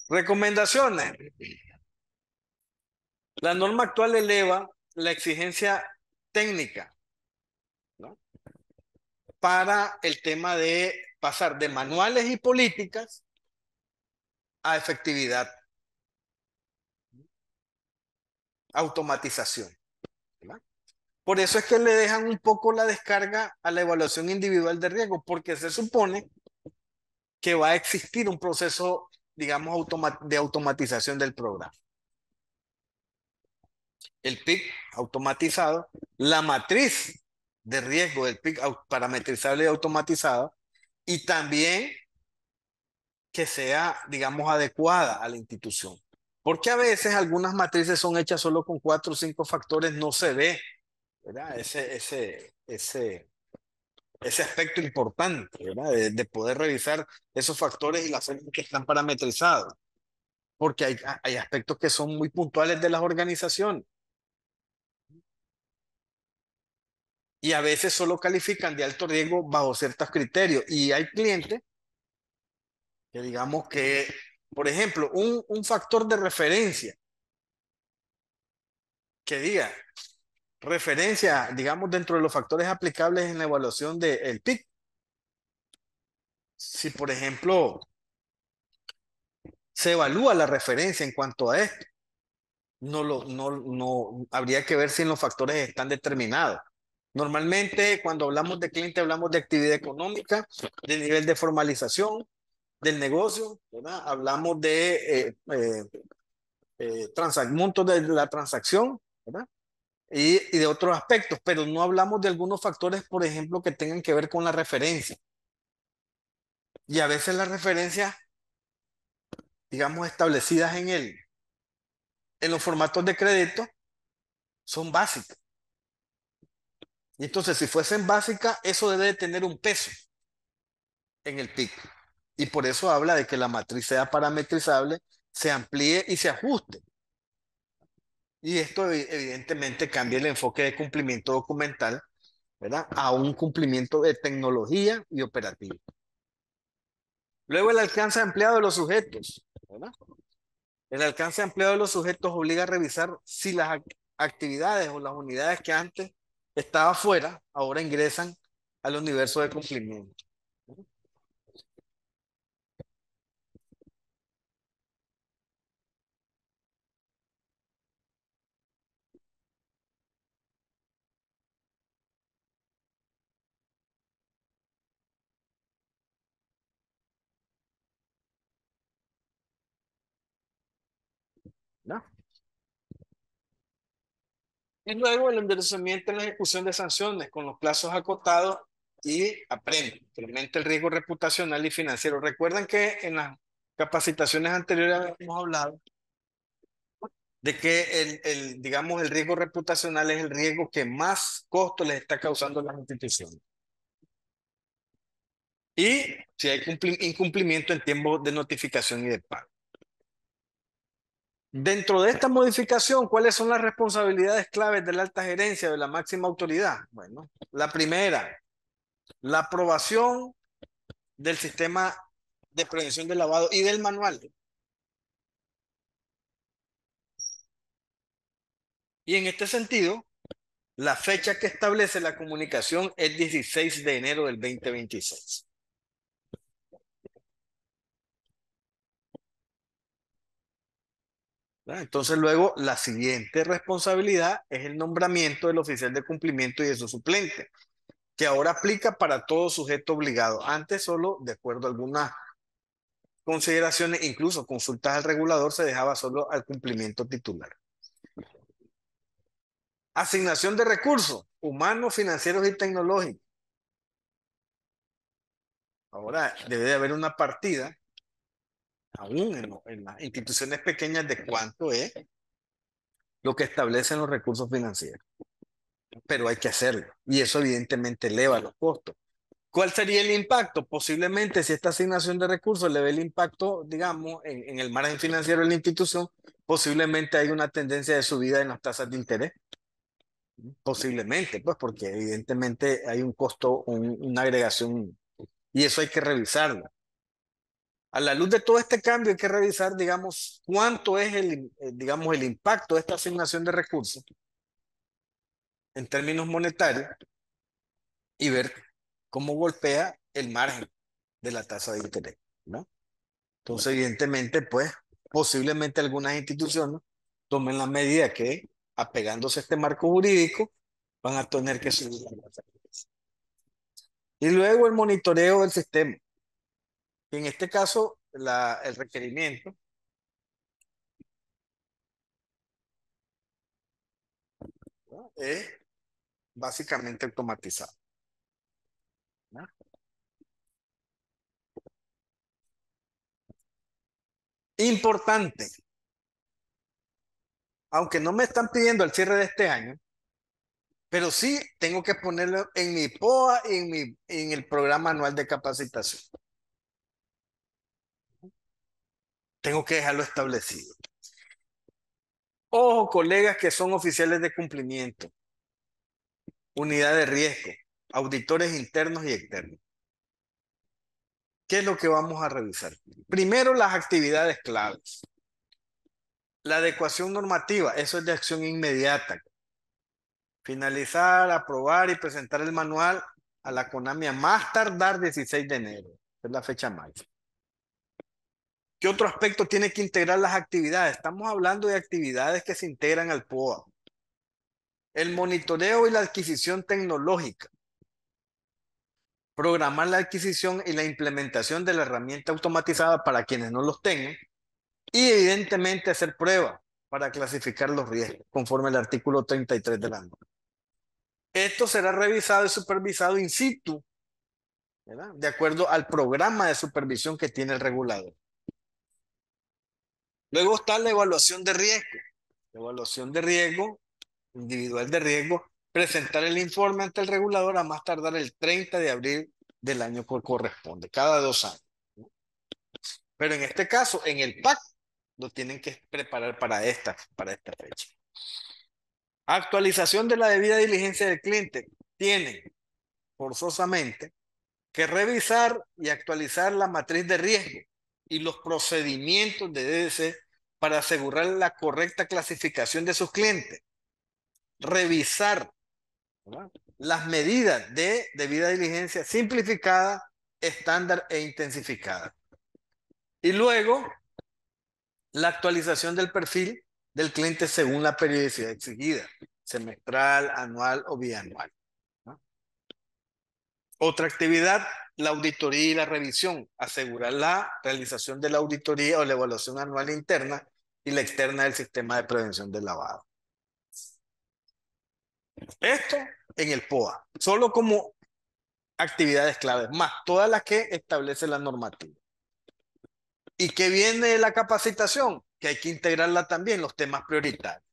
A: Recomendaciones. La norma actual eleva la exigencia técnica, ¿no? Para el tema de pasar de manuales y políticas a efectividad, automatización, ¿verdad? Por eso es que le dejan un poco la descarga a la evaluación individual de riesgo, porque se supone que va a existir un proceso, digamos, de automatización del programa. El PIC automatizado, la matriz de riesgo del PIC parametrizable y automatizado, y también que sea, digamos, adecuada a la institución. Porque a veces algunas matrices son hechas solo con 4 o 5 factores, no se ve, ¿verdad? Ese aspecto importante, ¿verdad? De poder revisar esos factores y las formas que están parametrizados. Porque hay aspectos que son muy puntuales de las organizaciones y a veces solo califican de alto riesgo bajo ciertos criterios. Y hay clientes que digamos que, por ejemplo, un factor de referencia que diga referencia, digamos, dentro de los factores aplicables en la evaluación del PIC. Si, por ejemplo, se evalúa la referencia en cuanto a esto, no habría que ver si en los factores están determinados. Normalmente, cuando hablamos de cliente, hablamos de actividad económica, de nivel de formalización del negocio, ¿verdad? Hablamos de montos de la transacción, ¿verdad? Y de otros aspectos, pero no hablamos de algunos factores, por ejemplo, que tengan que ver con la referencia. Y a veces las referencias, digamos, establecidas en los formatos de crédito son básicas. Y entonces, si fuesen básicas, eso debe de tener un peso en el PIC. Y por eso habla de que la matriz sea parametrizable, se amplíe y se ajuste. Y esto evidentemente cambia el enfoque de cumplimiento documental, ¿verdad? A un cumplimiento de tecnología y operativo. Luego el alcance ampliado de los sujetos, ¿verdad? El alcance ampliado de los sujetos obliga a revisar si las actividades o las unidades que antes estaban fuera, ahora ingresan al universo de cumplimiento. ¿No? Y luego el enderezamiento en la ejecución de sanciones con los plazos acotados y aprende, incrementa el riesgo reputacional y financiero. Recuerden que en las capacitaciones anteriores hemos hablado de que digamos, el riesgo reputacional es el riesgo que más costo les está causando a las instituciones. Y si hay incumplimiento en tiempo de notificación y de pago. Dentro de esta modificación, ¿cuáles son las responsabilidades claves de la alta gerencia, de la máxima autoridad? Bueno, la primera, la aprobación del sistema de prevención del lavado y del manual. Y en este sentido, la fecha que establece la comunicación es 16 de enero del 2026. ¿Verdad? Entonces luego la siguiente responsabilidad es el nombramiento del oficial de cumplimiento y de su suplente, que ahora aplica para todo sujeto obligado. Antes solo, de acuerdo a algunas consideraciones, incluso consultas al regulador, se dejaba solo al cumplimiento titular. Asignación de recursos humanos, financieros y tecnológicos. Ahora debe de haber una partida, aún en las instituciones pequeñas, de cuánto es lo que establecen los recursos financieros. Pero hay que hacerlo. Y eso evidentemente eleva los costos. ¿Cuál sería el impacto? Posiblemente si esta asignación de recursos le ve el impacto, digamos, en el margen financiero de la institución, posiblemente hay una tendencia de subida en las tasas de interés. Posiblemente, pues porque evidentemente hay un costo, una agregación, y eso hay que revisarlo. A la luz de todo este cambio hay que revisar, digamos, cuánto es digamos, el impacto de esta asignación de recursos en términos monetarios y ver cómo golpea el margen de la tasa de interés, ¿no? Entonces, evidentemente, pues, posiblemente algunas instituciones tomen la medida que, apegándose a este marco jurídico, van a tener que subir la tasa de interés. Y luego el monitoreo del sistema. En este caso, el requerimiento, ¿no?, es básicamente automatizado, ¿no? Importante, aunque no me están pidiendo el cierre de este año, pero sí tengo que ponerlo en mi POA y en el programa anual de capacitación. Tengo que dejarlo establecido. Ojo, colegas que son oficiales de cumplimiento, unidad de riesgo, auditores internos y externos. ¿Qué es lo que vamos a revisar? Primero, las actividades claves. La adecuación normativa, eso es de acción inmediata. Finalizar, aprobar y presentar el manual a la CONAMI a más tardar 16 de enero. Es la fecha máxima. ¿Qué otro aspecto tiene que integrar las actividades? Estamos hablando de actividades que se integran al POA. El monitoreo y la adquisición tecnológica. Programar la adquisición y la implementación de la herramienta automatizada para quienes no los tengan. Y evidentemente hacer pruebas para clasificar los riesgos, conforme al artículo 33 de la norma. Esto será revisado y supervisado in situ, ¿verdad?, de acuerdo al programa de supervisión que tiene el regulador. Luego está la evaluación de riesgo. La evaluación de riesgo, individual de riesgo, presentar el informe ante el regulador a más tardar el 30 de abril del año que corresponde, cada 2 años. Pero en este caso, en el PAC, lo tienen que preparar para esta fecha. Actualización de la debida diligencia del cliente. Tienen forzosamente que revisar y actualizar la matriz de riesgo y los procedimientos de DDC para asegurar la correcta clasificación de sus clientes. Revisar, ¿verdad?, las medidas de debida diligencia simplificada, estándar e intensificada. Y luego, la actualización del perfil del cliente según la periodicidad exigida, semestral, anual o bianual, ¿no? Otra actividad, la auditoría y la revisión, asegurar la realización de la auditoría o la evaluación anual interna y la externa del sistema de prevención del lavado. Esto en el POA, solo como actividades claves, más todas las que establece la normativa. ¿Y qué viene de la capacitación? Que hay que integrarla también, los temas prioritarios.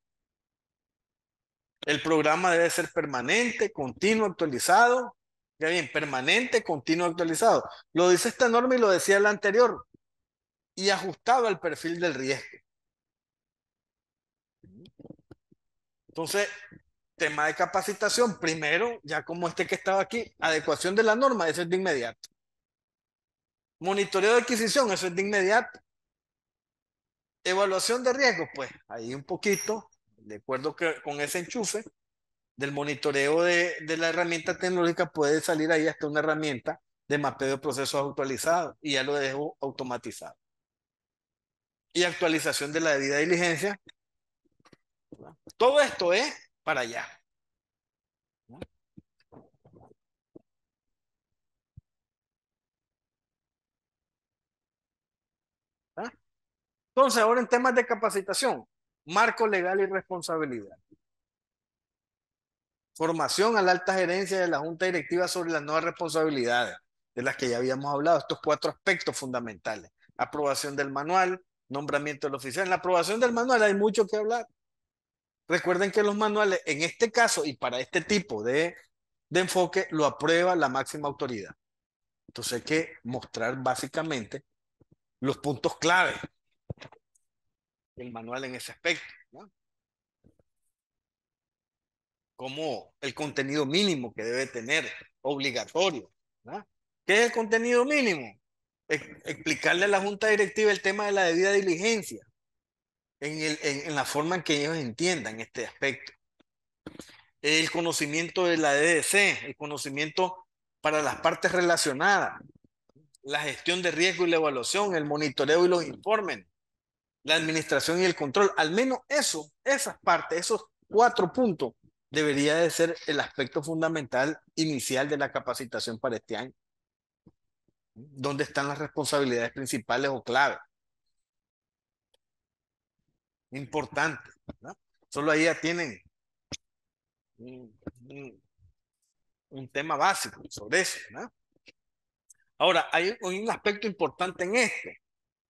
A: El programa debe ser permanente, continuo, actualizado. Ya bien, permanente, continuo, actualizado. Lo dice esta norma y lo decía la anterior. Y ajustado al perfil del riesgo. Entonces, tema de capacitación, primero, ya como este que estaba aquí, adecuación de la norma, eso es de inmediato. Monitoreo de adquisición, eso es de inmediato. Evaluación de riesgos, pues ahí un poquito, de acuerdo que con ese enchufe del monitoreo de la herramienta tecnológica, puede salir ahí hasta una herramienta de mapeo de procesos actualizados y ya lo dejo automatizado. Y actualización de la debida diligencia. Todo esto es para allá. ¿Ah? Entonces, ahora en temas de capacitación, marco legal y responsabilidad. Formación a la alta gerencia de la Junta Directiva sobre las nuevas responsabilidades, de las que ya habíamos hablado, estos cuatro aspectos fundamentales. Aprobación del manual, nombramiento del oficial. En la aprobación del manual hay mucho que hablar. Recuerden que los manuales, en este caso y para este tipo de enfoque, lo aprueba la máxima autoridad. Entonces hay que mostrar básicamente los puntos clave del manual en ese aspecto, ¿no? Como el contenido mínimo que debe tener, obligatorio, ¿no? ¿Qué es el contenido mínimo? Explicarle a la junta directiva el tema de la debida diligencia en la forma en que ellos entiendan este aspecto. El conocimiento de la DDC, el conocimiento para las partes relacionadas, la gestión de riesgo y la evaluación, el monitoreo y los informes, la administración y el control. Al menos eso, esas partes, esos cuatro puntos, debería de ser el aspecto fundamental inicial de la capacitación para este año. ¿Dónde están las responsabilidades principales o claves? Importantes, ¿no? Solo ahí ya tienen un, un, un tema básico sobre eso, ¿no? Ahora, hay un aspecto importante en esto,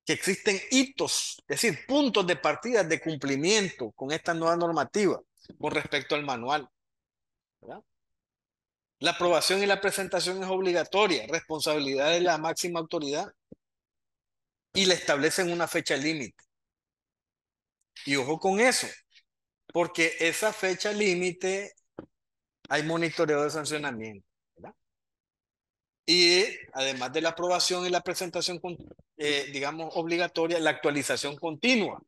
A: que existen hitos, es decir, puntos de partida de cumplimiento con esta nueva normativa con respecto al manual, ¿verdad? La aprobación y la presentación es obligatoria, responsabilidad de la máxima autoridad y le establecen una fecha límite. Y ojo con eso, porque esa fecha límite hay monitoreo de sancionamiento, ¿verdad? Y además de la aprobación y la presentación, digamos, obligatoria, la actualización continua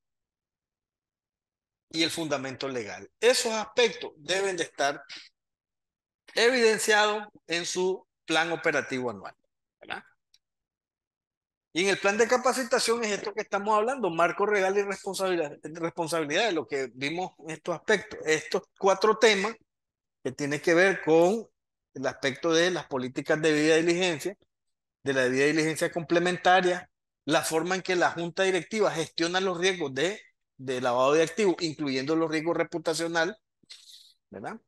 A: y el fundamento legal. Esos aspectos deben de estar evidenciados en su plan operativo anual, ¿verdad? Y en el plan de capacitación es esto que estamos hablando, marco legal y responsabilidad de lo que vimos en estos aspectos. Estos cuatro temas que tienen que ver con el aspecto de las políticas de debida diligencia, de la debida diligencia complementaria, la forma en que la junta directiva gestiona los riesgos de lavado de activos, incluyendo los riesgos reputacionales, ¿verdad?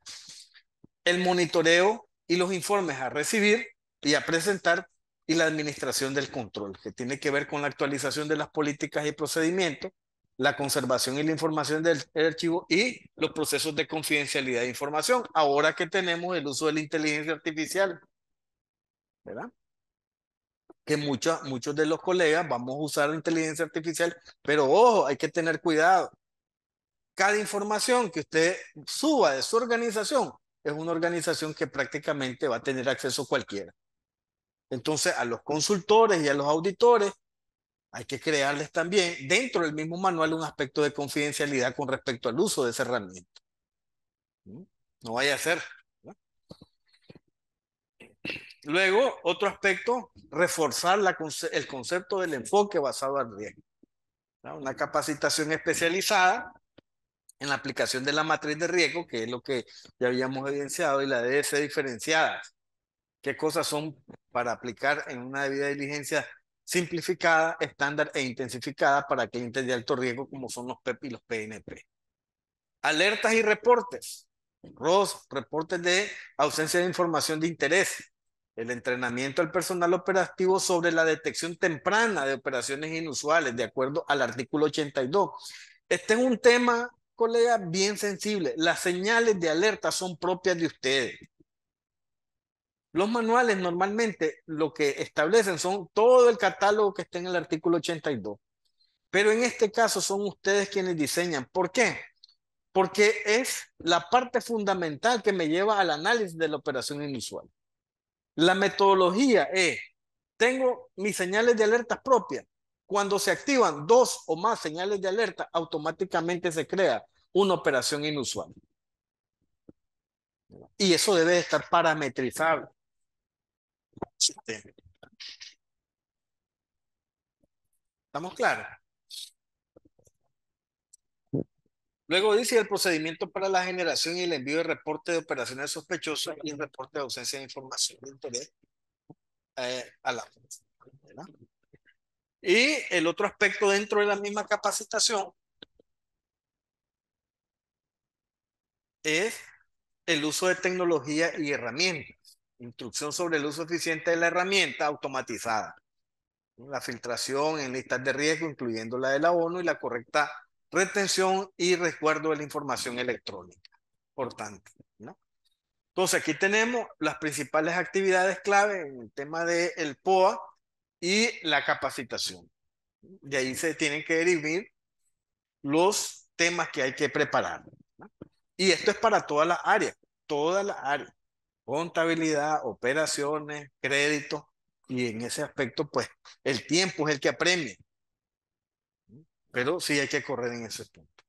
A: El monitoreo y los informes a recibir y a presentar y la administración del control, que tiene que ver con la actualización de las políticas y procedimientos, la conservación y la información del archivo y los procesos de confidencialidad de información. Ahora que tenemos el uso de la inteligencia artificial, ¿verdad? Que muchos de los colegas vamos a usar la inteligencia artificial, pero ojo, hay que tener cuidado. Cada información que usted suba de su organización es una organización que prácticamente va a tener acceso cualquiera. Entonces, a los consultores y a los auditores hay que crearles también dentro del mismo manual un aspecto de confidencialidad con respecto al uso de esa herramienta. No vaya a ser, ¿no? Luego, otro aspecto, reforzar el concepto del enfoque basado al riesgo, ¿no? Una capacitación especializada en la aplicación de la matriz de riesgo, que es lo que ya habíamos evidenciado, y la DDC diferenciadas. ¿Qué cosas son para aplicar en una debida diligencia simplificada, estándar e intensificada para clientes de alto riesgo como son los PEP y los PNP? Alertas y reportes. ROS, reportes de ausencia de información de interés. El entrenamiento al personal operativo sobre la detección temprana de operaciones inusuales, de acuerdo al artículo 82. Este es un tema, colega, bien sensible. Las señales de alerta son propias de ustedes. Los manuales normalmente lo que establecen son todo el catálogo que está en el artículo 82. Pero en este caso son ustedes quienes diseñan. ¿Por qué? porque es la parte fundamental que me lleva al análisis de la operación inusual. La metodología es, tengo mis señales de alerta propias. Cuando se activan dos o más señales de alerta, automáticamente se crea una operación inusual. Y eso debe estar parametrizado. ¿Estamos claros? Luego dice el procedimiento para la generación y el envío de reporte de operaciones sospechosas y el reporte de ausencia de información de interés a la fuerza, ¿verdad? Y el otro aspecto dentro de la misma capacitación es el uso de tecnología y herramientas. Instrucción sobre el uso eficiente de la herramienta automatizada. La filtración en listas de riesgo, incluyendo la de la ONU, y la correcta retención y resguardo de la información electrónica. Importante, ¿no? Entonces, aquí tenemos las principales actividades clave en el tema del POA y la capacitación. De ahí se tienen que derivar los temas que hay que preparar, ¿no? Y esto es para todas las áreas, contabilidad, operaciones, crédito, y en ese aspecto, pues, el tiempo es el que apremia, pero sí hay que correr en ese punto.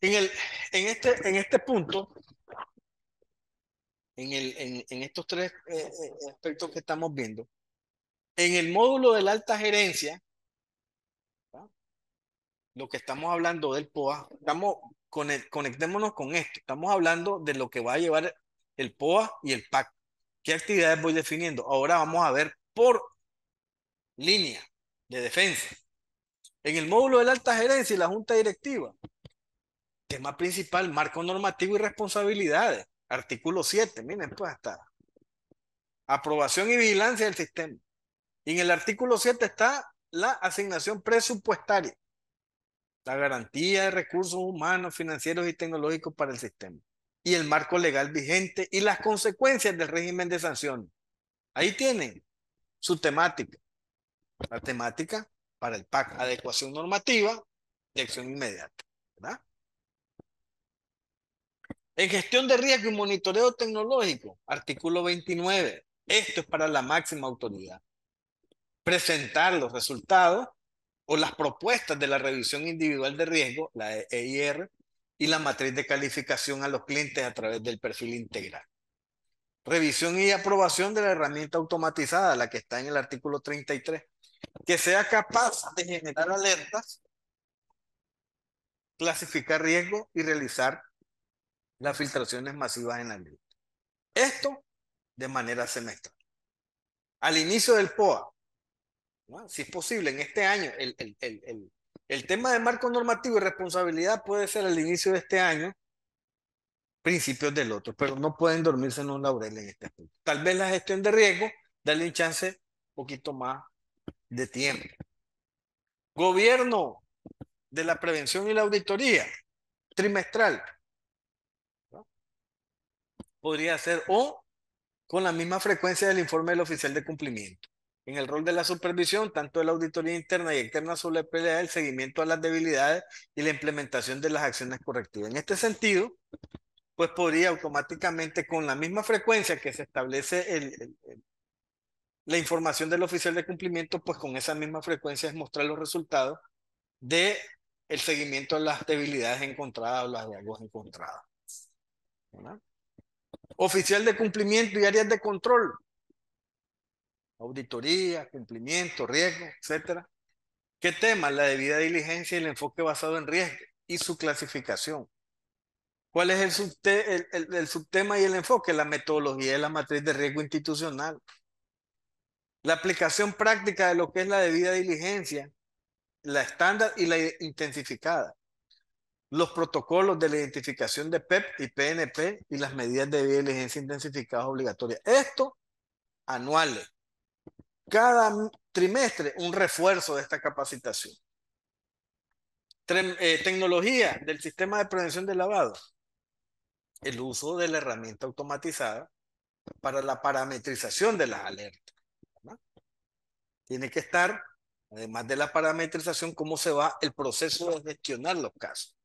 A: En, el, en este punto, en estos tres aspectos que estamos viendo, en el módulo de la alta gerencia, ¿no? Lo que estamos hablando del POA, conectémonos con esto, estamos hablando de lo que va a llevar el POA y el PAC. ¿Qué actividades voy definiendo? Ahora vamos a ver por línea de defensa. En el módulo de la alta gerencia y la junta directiva, tema principal, marco normativo y responsabilidades. Artículo 7, miren, pues hasta aprobación y vigilancia del sistema. Y en el artículo 7 está la asignación presupuestaria, la garantía de recursos humanos, financieros y tecnológicos para el sistema. Y el marco legal vigente y las consecuencias del régimen de sanciones. Ahí tienen su temática. La temática para el PAC, adecuación normativa y acción inmediata, ¿verdad? En gestión de riesgo y monitoreo tecnológico, artículo 29. Esto es para la máxima autoridad. Presentar los resultados o las propuestas de la revisión individual de riesgo, la EIR, y la matriz de calificación a los clientes a través del perfil integral. Revisión y aprobación de la herramienta automatizada, la que está en el artículo 33, que sea capaz de generar alertas, clasificar riesgos y realizar las filtraciones masivas en la ley. Esto de manera semestral. Al inicio del POA, ¿no? Si es posible, en este año, el tema de marco normativo y responsabilidad puede ser al inicio de este año, principios del otro, pero no pueden dormirse en un laurel en este aspecto. Tal vez la gestión de riesgo, darle un chance un poquito más de tiempo. Gobierno de la prevención y la auditoría, trimestral, ¿no? Podría ser o con la misma frecuencia del informe del oficial de cumplimiento. En el rol de la supervisión, tanto de la auditoría interna y externa sobre el seguimiento a las debilidades y la implementación de las acciones correctivas. En este sentido, pues podría automáticamente, con la misma frecuencia que se establece la información del oficial de cumplimiento, pues con esa misma frecuencia es mostrar los resultados de el seguimiento a las debilidades encontradas o los hallazgos encontrados, ¿verdad? Oficial de cumplimiento y áreas de control, auditoría, cumplimiento, riesgo, etcétera. ¿Qué tema? La debida diligencia y el enfoque basado en riesgo y su clasificación. ¿Cuál es el subtema y el enfoque? La metodología de la matriz de riesgo institucional. La aplicación práctica de lo que es la debida diligencia, la estándar y la intensificada. Los protocolos de la identificación de PEP y PNP y las medidas de debida diligencia intensificadas obligatorias. Esto anuales. Cada trimestre un refuerzo de esta capacitación. Tecnología del sistema de prevención de lavado. El uso de la herramienta automatizada para la parametrización de las alertas, ¿no? Tiene que estar Además de la parametrización, cómo se va el proceso de gestionar los casos.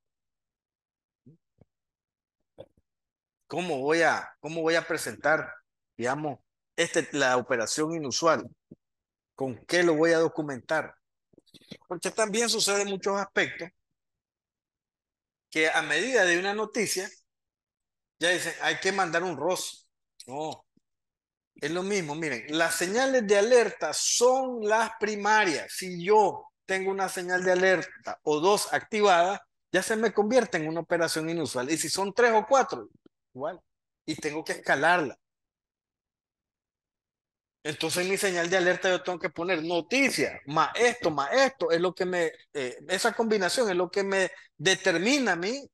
A: ¿Cómo voy a presentar, digamos, la operación inusual? ¿Con qué lo voy a documentar? Porque también sucede en muchos aspectos que a medida de una noticia, ya dicen, hay que mandar un ROS. No, es lo mismo. Miren, las señales de alerta son las primarias. Si yo tengo una señal de alerta o dos activadas, ya se me convierte en una operación inusual. Y si son tres o cuatro, igual. Y tengo que escalarla. Entonces en mi señal de alerta yo tengo que poner noticia, más esto, es lo que esa combinación es lo que me determina mi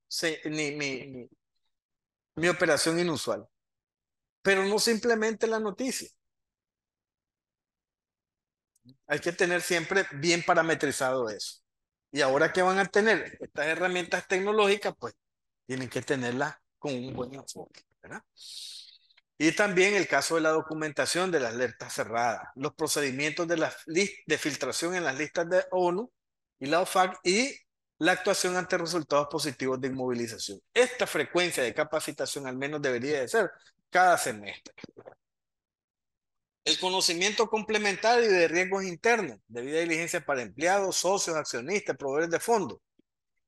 A: operación inusual. Pero no simplemente la noticia. Hay que tener siempre bien parametrizado eso. Y ahora que van a tener estas herramientas tecnológicas, pues tienen que tenerlas con un buen enfoque, ¿verdad? Y también el caso de la documentación de las alertas cerradas, los procedimientos de filtración en las listas de ONU y la OFAC y la actuación ante resultados positivos de inmovilización. Esta frecuencia de capacitación al menos debería de ser cada semestre. El conocimiento complementario de riesgos internos, debida diligencia para empleados, socios, accionistas, proveedores de fondos.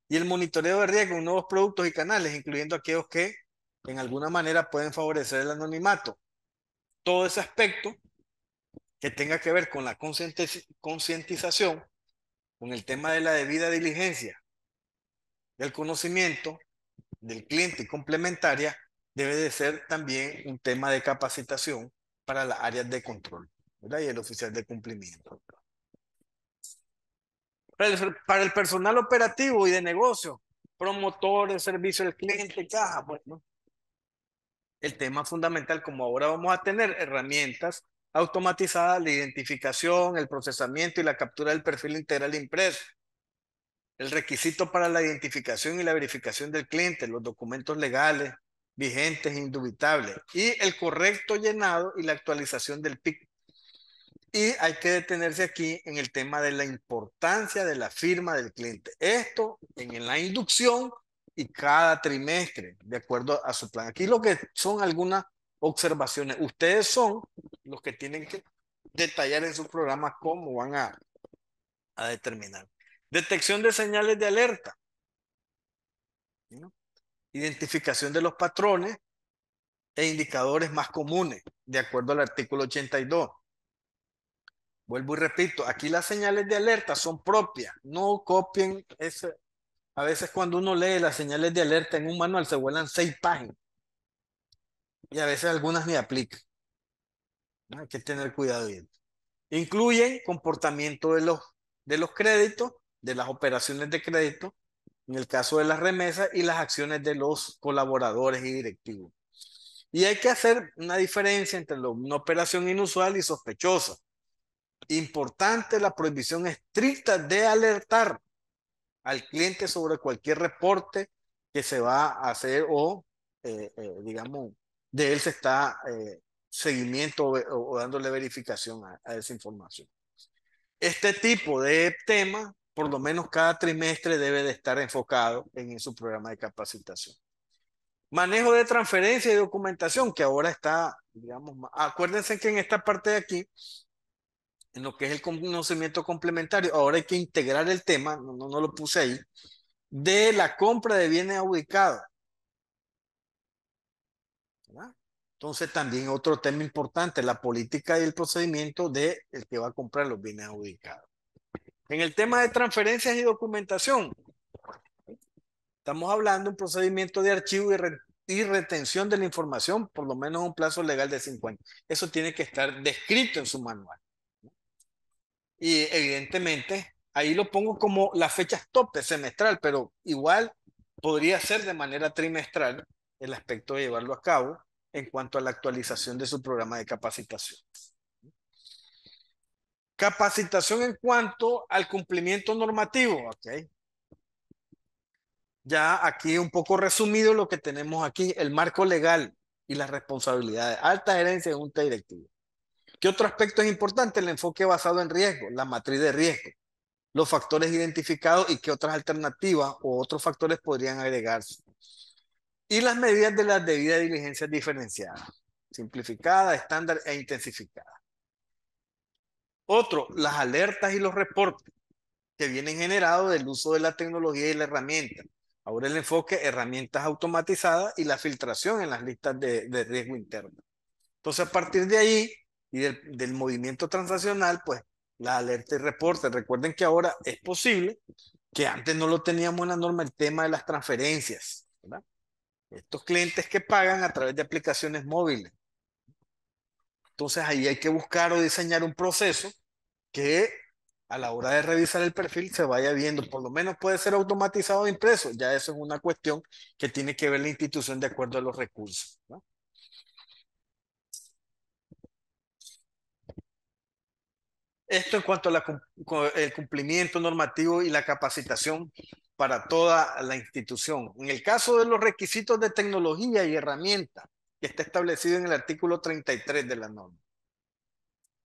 A: Y el monitoreo de riesgos en nuevos productos y canales, incluyendo aquellos que en alguna manera pueden favorecer el anonimato. Todo ese aspecto que tenga que ver con la concientización, con el tema de la debida diligencia, del conocimiento del cliente y complementaria, debe de ser también un tema de capacitación para las áreas de control, ¿verdad? Y el oficial de cumplimiento. Para el personal operativo y de negocio, promotores, servicio al cliente, caja, bueno, el tema fundamental, como ahora vamos a tener herramientas automatizadas, la identificación, el procesamiento y la captura del perfil integral impreso, el requisito para la identificación y la verificación del cliente, los documentos legales vigentes e indubitables, y el correcto llenado y la actualización del PIC. Y hay que detenerse aquí en el tema de la importancia de la firma del cliente. Esto en la inducción y cada trimestre, de acuerdo a su plan. Aquí lo que son algunas observaciones. Ustedes son los que tienen que detallar en su programa cómo van a determinar. Detección de señales de alerta, ¿no? Identificación de los patrones e indicadores más comunes, de acuerdo al artículo 82. Vuelvo y repito, aquí las señales de alerta son propias, no copien ese. A veces cuando uno lee las señales de alerta en un manual se vuelan 6 páginas y a veces algunas ni aplican, ¿no? Hay que tener cuidado. Incluyen comportamiento de los créditos, de las operaciones de crédito, en el caso de las remesas y las acciones de los colaboradores y directivos. Y hay que hacer una diferencia entre una operación inusual y sospechosa. Importante la prohibición estricta de alertar al cliente sobre cualquier reporte que se va a hacer o, digamos, de él se está seguimiento o dándole verificación a esa información. Este tipo de tema, por lo menos cada trimestre, debe de estar enfocado en su programa de capacitación. Manejo de transferencia y documentación, que ahora está, digamos, acuérdense que en esta parte de aquí, en lo que es el conocimiento complementario, ahora hay que integrar el tema, no lo puse ahí, de la compra de bienes adjudicados, ¿verdad? Entonces también otro tema importante, la política y el procedimiento del que va a comprar los bienes adjudicados. En el tema de transferencias y documentación, estamos hablando de un procedimiento de archivo y retención de la información, por lo menos un plazo legal de 5 años. Eso tiene que estar descrito en su manual. Y evidentemente, ahí lo pongo como las fechas tope semestral, pero igual podría ser de manera trimestral el aspecto de llevarlo a cabo en cuanto a la actualización de su programa de capacitación. Capacitación en cuanto al cumplimiento normativo, ¿ok? Ya aquí un poco resumido lo que tenemos aquí, el marco legal y las responsabilidades, alta gerencia y junta directiva. ¿Qué otro aspecto es importante? El enfoque basado en riesgo, la matriz de riesgo, los factores identificados y qué otras alternativas o otros factores podrían agregarse. Y las medidas de las debidas diligencias diferenciadas, simplificada, estándar e intensificada. Otro, las alertas y los reportes que vienen generados del uso de la tecnología y la herramienta. Ahora el enfoque, herramientas automatizadas y la filtración en las listas de riesgo interno. Entonces, a partir de ahí y del movimiento transaccional, pues la alerta y reporte. Recuerden que ahora es posible, que antes no lo teníamos en la norma, el tema de las transferencias, ¿verdad? Estos clientes que pagan a través de aplicaciones móviles. Entonces, ahí hay que buscar o diseñar un proceso que a la hora de revisar el perfil se vaya viendo, por lo menos puede ser automatizado o impreso, ya eso es una cuestión que tiene que ver la institución de acuerdo a los recursos, ¿no? Esto en cuanto al cumplimiento normativo y la capacitación para toda la institución. En el caso de los requisitos de tecnología y herramientas, que está establecido en el artículo 33 de la norma.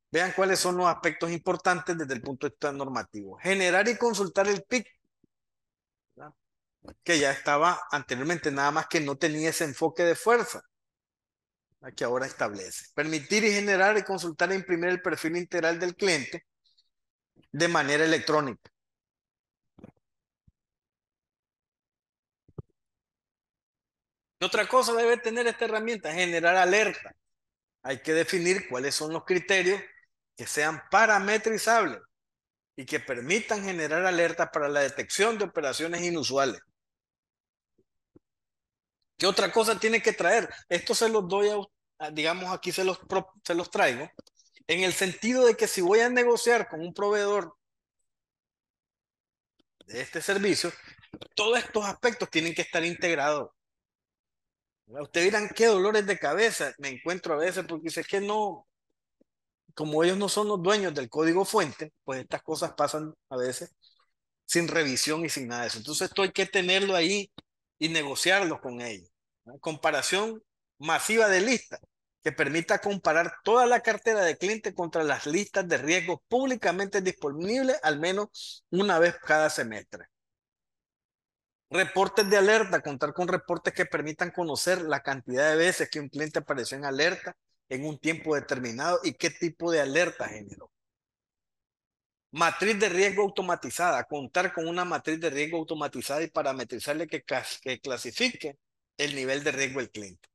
A: Vean cuáles son los aspectos importantes desde el punto de vista normativo. Generar y consultar el PIC, ¿verdad? Que ya estaba anteriormente, nada más que no tenía ese enfoque de fuerza, ¿verdad? Que ahora establece. Permitir y generar y consultar e imprimir el perfil integral del cliente de manera electrónica. ¿Qué otra cosa debe tener esta herramienta? Generar alerta. Hay que definir cuáles son los criterios que sean parametrizables y que permitan generar alertas para la detección de operaciones inusuales. ¿Qué otra cosa tiene que traer? Esto se los doy digamos, aquí se los traigo, en el sentido de que si voy a negociar con un proveedor de este servicio, todos estos aspectos tienen que estar integrados. Ustedes dirán, qué dolores de cabeza me encuentro a veces porque dice que no, como ellos no son los dueños del código fuente, pues estas cosas pasan a veces sin revisión y sin nada de eso. Entonces esto hay que tenerlo ahí y negociarlo con ellos, ¿no? Comparación masiva de listas que permita comparar toda la cartera de clientes contra las listas de riesgo públicamente disponibles al menos una vez cada semestre. Reportes de alerta, contar con reportes que permitan conocer la cantidad de veces que un cliente apareció en alerta en un tiempo determinado y qué tipo de alerta generó. Matriz de riesgo automatizada, contar con una matriz de riesgo automatizada y parametrizarle que clasifique el nivel de riesgo del cliente.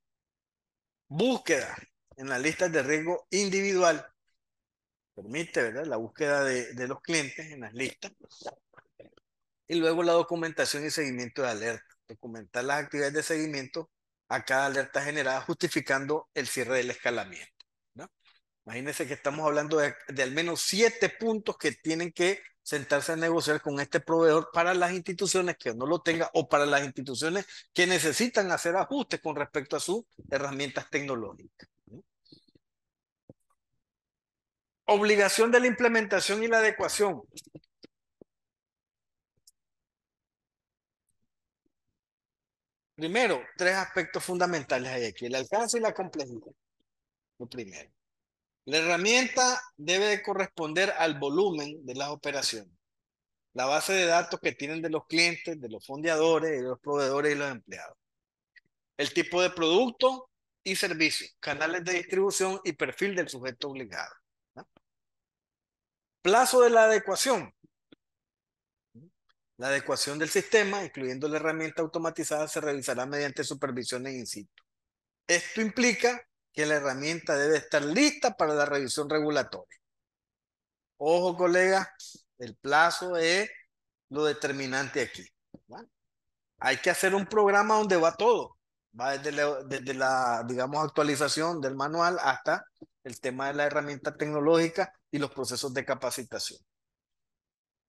A: Búsqueda en las listas de riesgo individual, permite, ¿verdad?, la búsqueda de los clientes en las listas. Y luego la documentación y seguimiento de alerta, documentar las actividades de seguimiento a cada alerta generada, justificando el cierre del escalamiento, ¿no? Imagínense que estamos hablando de al menos 7 puntos que tienen que sentarse a negociar con este proveedor para las instituciones que no lo tengan o para las instituciones que necesitan hacer ajustes con respecto a sus herramientas tecnológicas, ¿no? Obligación de la implementación y la adecuación. Primero, 3 aspectos fundamentales hay aquí: el alcance y la complejidad. Lo primero. La herramienta debe de corresponder al volumen de las operaciones. La base de datos que tienen de los clientes, de los fondeadores, de los proveedores y los empleados. El tipo de producto y servicio, canales de distribución y perfil del sujeto obligado, ¿no? Plazo de la adecuación. La adecuación del sistema, incluyendo la herramienta automatizada, se realizará mediante supervisiones in situ. Esto implica que la herramienta debe estar lista para la revisión regulatoria. Ojo, colega, el plazo es lo determinante aquí, ¿no? Hay que hacer un programa donde va todo. Va desde la, digamos, actualización del manual hasta el tema de la herramienta tecnológica y los procesos de capacitación.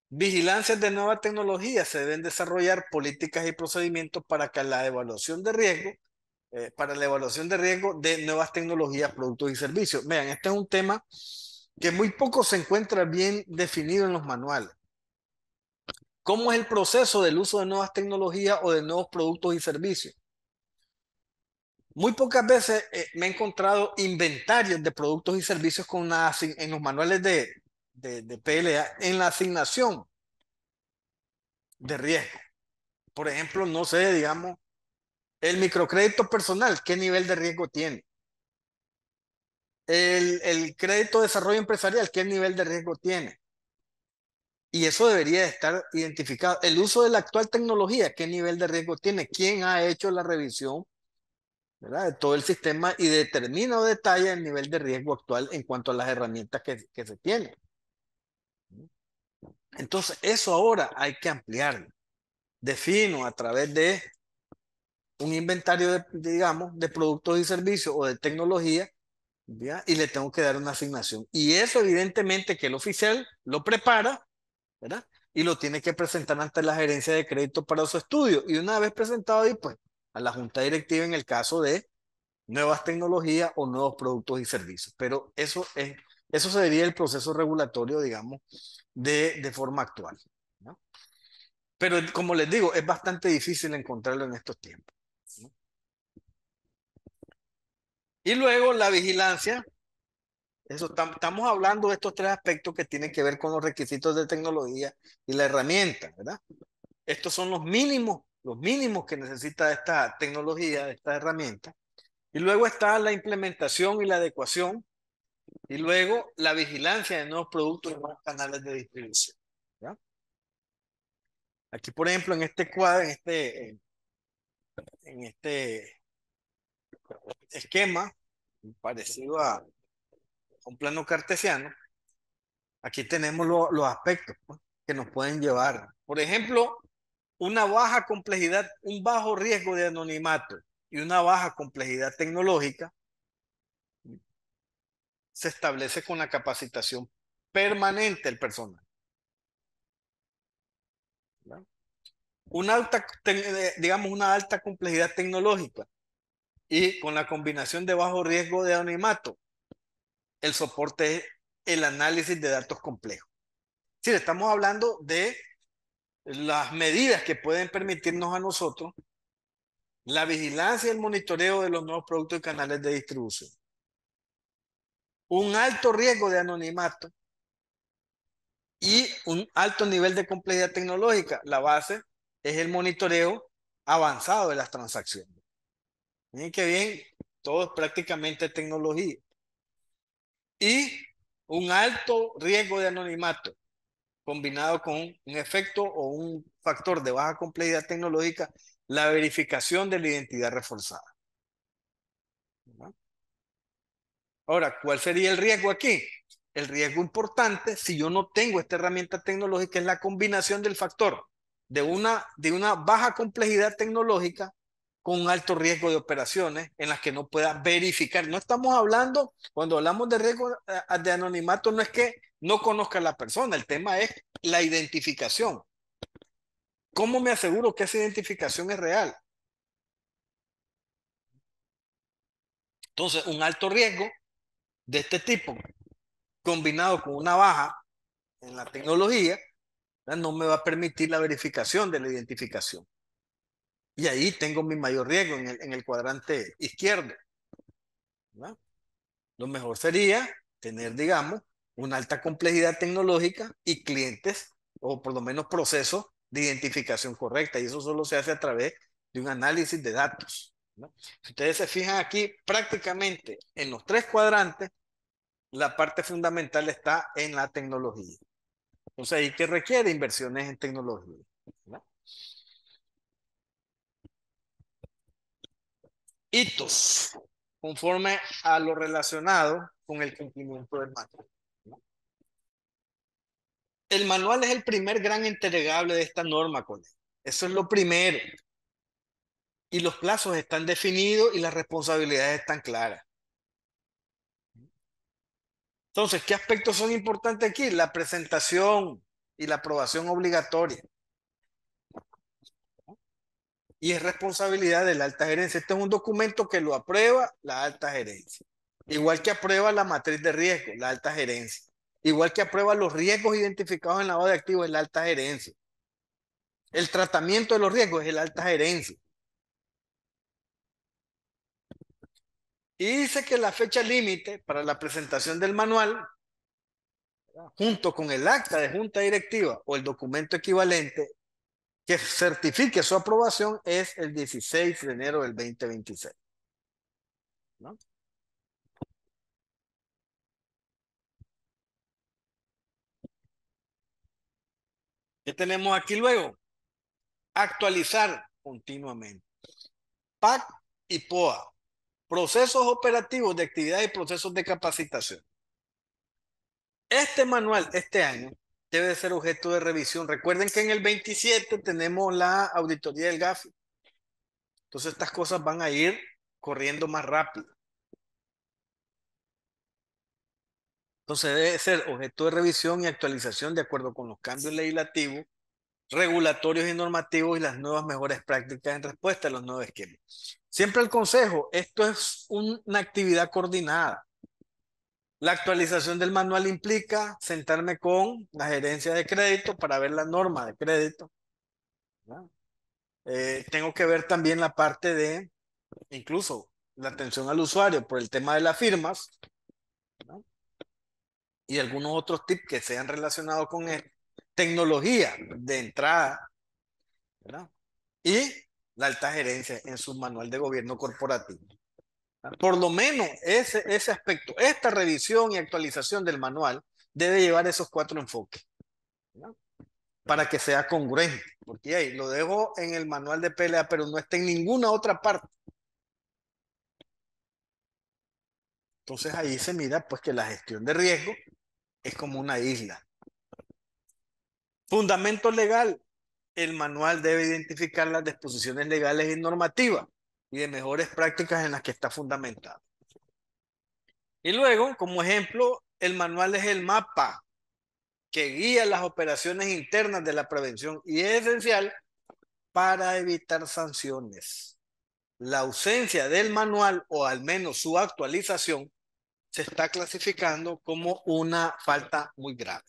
A: Vigilancias de nuevas tecnologías. Se deben desarrollar políticas y procedimientos para que la evaluación de riesgo, para la evaluación de riesgo de nuevas tecnologías, productos y servicios. Vean, este es un tema que muy poco se encuentra bien definido en los manuales. ¿Cómo es el proceso del uso de nuevas tecnologías o de nuevos productos y servicios? Muy pocas veces me he encontrado inventarios de productos y servicios con en los manuales de PLA en la asignación de riesgo. Por ejemplo, no sé, digamos, el microcrédito personal, ¿qué nivel de riesgo tiene? El crédito de desarrollo empresarial, ¿qué nivel de riesgo tiene? Y eso debería de estar identificado. El uso de la actual tecnología, ¿qué nivel de riesgo tiene? ¿Quién ha hecho la revisión, ¿verdad?, de todo el sistema y determina o detalla el nivel de riesgo actual en cuanto a las herramientas que se tienen? Entonces, eso ahora hay que ampliarlo. Defino a través de un inventario digamos, de productos y servicios o de tecnología, ¿ya?, y le tengo que dar una asignación. Y eso evidentemente que el oficial lo prepara, ¿verdad? Y lo tiene que presentar ante la gerencia de crédito para su estudio. Y una vez presentado ahí, pues, a la junta directiva en el caso de nuevas tecnologías o nuevos productos y servicios. Pero eso sería el proceso regulatorio, digamos, de forma actual, ¿no? Pero como les digo, es bastante difícil encontrarlo en estos tiempos, ¿no? Y luego la vigilancia, estamos hablando de estos tres aspectos que tienen que ver con los requisitos de tecnología y la herramienta, ¿verdad? Estos son los mínimos que necesita esta tecnología, esta herramienta. Y luego está la implementación y la adecuación. Y luego la vigilancia de nuevos productos y nuevos canales de distribución, ¿ya? Aquí, por ejemplo, en este cuadro, en este esquema, parecido a un plano cartesiano, aquí tenemos los aspectos, pues, que nos pueden llevar. Por ejemplo, una baja complejidad, un bajo riesgo de anonimato y una baja complejidad tecnológica se establece con la capacitación permanente del personal, ¿verdad? Digamos, una alta complejidad tecnológica y con la combinación de bajo riesgo de anonimato, el soporte es el análisis de datos complejos. Sí, estamos hablando de las medidas que pueden permitirnos a nosotros la vigilancia y el monitoreo de los nuevos productos y canales de distribución. Un alto riesgo de anonimato y un alto nivel de complejidad tecnológica. La base es el monitoreo avanzado de las transacciones. Miren qué bien, todo es prácticamente tecnología. Y un alto riesgo de anonimato combinado con un efecto o un factor de baja complejidad tecnológica, la verificación de la identidad reforzada, ¿no? Ahora, ¿cuál sería el riesgo aquí? El riesgo importante, si yo no tengo esta herramienta tecnológica, es la combinación del factor de una baja complejidad tecnológica con un alto riesgo de operaciones en las que no pueda verificar. No estamos hablando, cuando hablamos de riesgo de anonimato, no es que no conozca a la persona, el tema es la identificación. ¿Cómo me aseguro que esa identificación es real? Entonces, un alto riesgo de este tipo, combinado con una baja en la tecnología, no me va a permitir la verificación de la identificación. Y ahí tengo mi mayor riesgo en el cuadrante izquierdo, ¿no? Lo mejor sería tener, digamos, una alta complejidad tecnológica y clientes, o por lo menos procesos de identificación correcta. Y eso solo se hace a través de un análisis de datos, ¿no? Si ustedes se fijan aquí, prácticamente en los tres cuadrantes, la parte fundamental está en la tecnología. Entonces, ahí que requiere inversiones en tecnología, ¿no? Hitos, conforme a lo relacionado con el cumplimiento del manual, ¿no? El manual es el primer gran entregable de esta norma, colega. Eso es lo primero. Y los plazos están definidos y las responsabilidades están claras. Entonces, ¿qué aspectos son importantes aquí? La presentación y la aprobación obligatoria. Y es responsabilidad de la alta gerencia. Este es un documento que lo aprueba la alta gerencia. Igual que aprueba la matriz de riesgo, la alta gerencia. Igual que aprueba los riesgos identificados en la hoja de activos, es la alta gerencia. El tratamiento de los riesgos es la alta gerencia. Y dice que la fecha límite para la presentación del manual, junto con el acta de junta directiva o el documento equivalente que certifique su aprobación, es el 16 de enero del 2026. ¿No? ¿Qué tenemos aquí luego? Actualizar continuamente. PAC y POA. Procesos operativos de actividad y procesos de capacitación. Este manual, este año, debe ser objeto de revisión. Recuerden que en el 27 tenemos la auditoría del GAFI. Entonces estas cosas van a ir corriendo más rápido. Entonces debe ser objeto de revisión y actualización de acuerdo con los cambios legislativos, regulatorios y normativos y las nuevas mejores prácticas en respuesta a los nuevos esquemas. Siempre el consejo, esto es una actividad coordinada. La actualización del manual implica sentarme con la gerencia de crédito para ver la norma de crédito, ¿no? Tengo que ver también la parte de, incluso, la atención al usuario por el tema de las firmas, ¿no? Y algunos otros tips que sean relacionados con esto. Tecnología de entrada, ¿verdad? Y la alta gerencia en su manual de gobierno corporativo. Por lo menos ese aspecto, esta revisión y actualización del manual debe llevar esos 4 enfoques, ¿no? Para que sea congruente, porque ahí lo dejo en el manual de PLA, pero no está en ninguna otra parte. Entonces ahí se mira pues que la gestión de riesgo es como una isla. Fundamento legal. El manual debe identificar las disposiciones legales y normativas y de mejores prácticas en las que está fundamentado. Y luego, como ejemplo, el manual es el mapa que guía las operaciones internas de la prevención y es esencial para evitar sanciones. La ausencia del manual o al menos su actualización se está clasificando como una falta muy grave.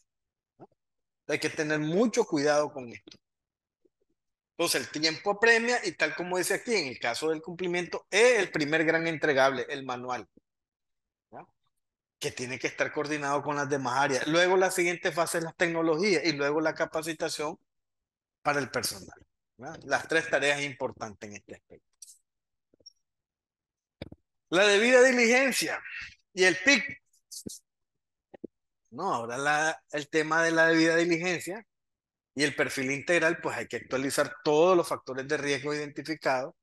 A: Hay que tener mucho cuidado con esto. Entonces el tiempo apremia y tal como dice aquí, en el caso del cumplimiento, es el primer gran entregable, el manual, ¿no? Que tiene que estar coordinado con las demás áreas. Luego la siguiente fase es la tecnología y luego la capacitación para el personal, ¿no? Las 3 tareas importantes en este aspecto. La debida diligencia y el PIC. No, ahora el tema de la debida diligencia y el perfil integral, pues hay que actualizar todos los factores de riesgo identificados,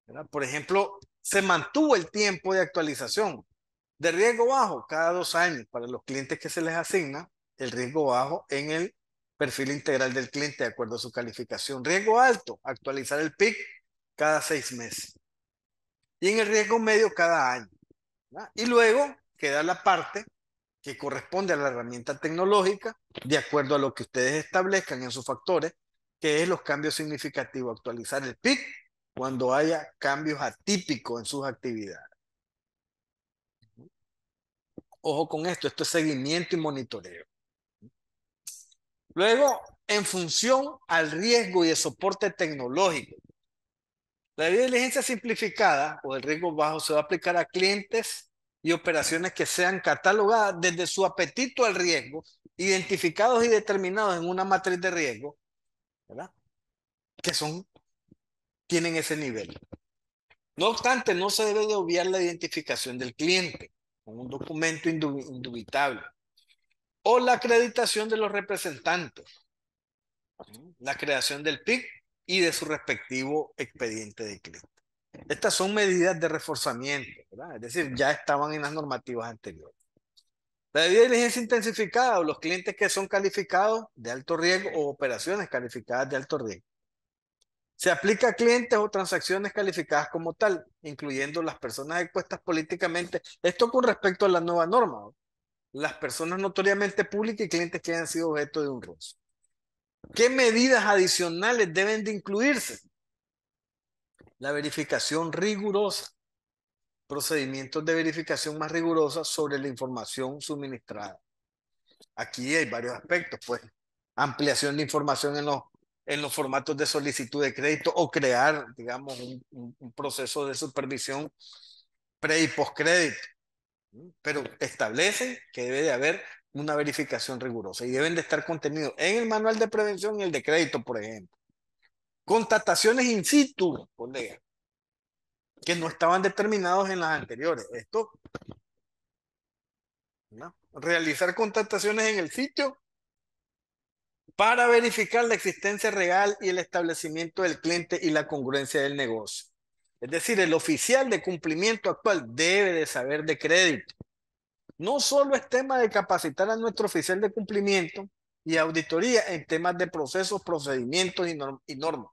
A: ¿verdad? Por ejemplo, se mantuvo el tiempo de actualización de riesgo bajo cada 2 años para los clientes que se les asigna el riesgo bajo en el perfil integral del cliente de acuerdo a su calificación. Riesgo alto, actualizar el PIC cada 6 meses. Y en el riesgo medio cada año, ¿verdad? Y luego queda la parte que corresponde a la herramienta tecnológica de acuerdo a lo que ustedes establezcan en sus factores, que es los cambios significativos. Actualizar el PIC cuando haya cambios atípicos en sus actividades. Ojo con esto, esto es seguimiento y monitoreo. Luego, en función al riesgo y el soporte tecnológico, la debida diligencia simplificada o el riesgo bajo se va a aplicar a clientes y operaciones que sean catalogadas desde su apetito al riesgo, identificados y determinados en una matriz de riesgo, ¿verdad? Que tienen ese nivel. No obstante, no se debe de obviar la identificación del cliente con un documento indubitable o la acreditación de los representantes, la creación del PIC y de su respectivo expediente de cliente. Estas son medidas de reforzamiento, ¿verdad? Es decir, ya estaban en las normativas anteriores. La debida diligencia intensificada o los clientes que son calificados de alto riesgo o operaciones calificadas de alto riesgo. Se aplica a clientes o transacciones calificadas como tal, incluyendo las personas expuestas políticamente. Esto con respecto a la nueva norma, ¿no? Las personas notoriamente públicas y clientes que hayan sido objeto de un roce. ¿Qué medidas adicionales deben de incluirse? La verificación rigurosa, procedimientos de verificación más rigurosa sobre la información suministrada. Aquí hay varios aspectos, pues ampliación de información en los formatos de solicitud de crédito o crear, digamos, un proceso de supervisión pre y postcrédito, pero establecen que debe de haber una verificación rigurosa y deben de estar contenidos en el manual de prevención y el de crédito, por ejemplo. Contrataciones in situ, colega, que no estaban determinados en las anteriores. Esto, ¿no? Realizar contrataciones en el sitio para verificar la existencia real y el establecimiento del cliente y la congruencia del negocio. Es decir, el oficial de cumplimiento actual debe de saber de crédito. No solo es tema de capacitar a nuestro oficial de cumplimiento y auditoría en temas de procesos, procedimientos y normas.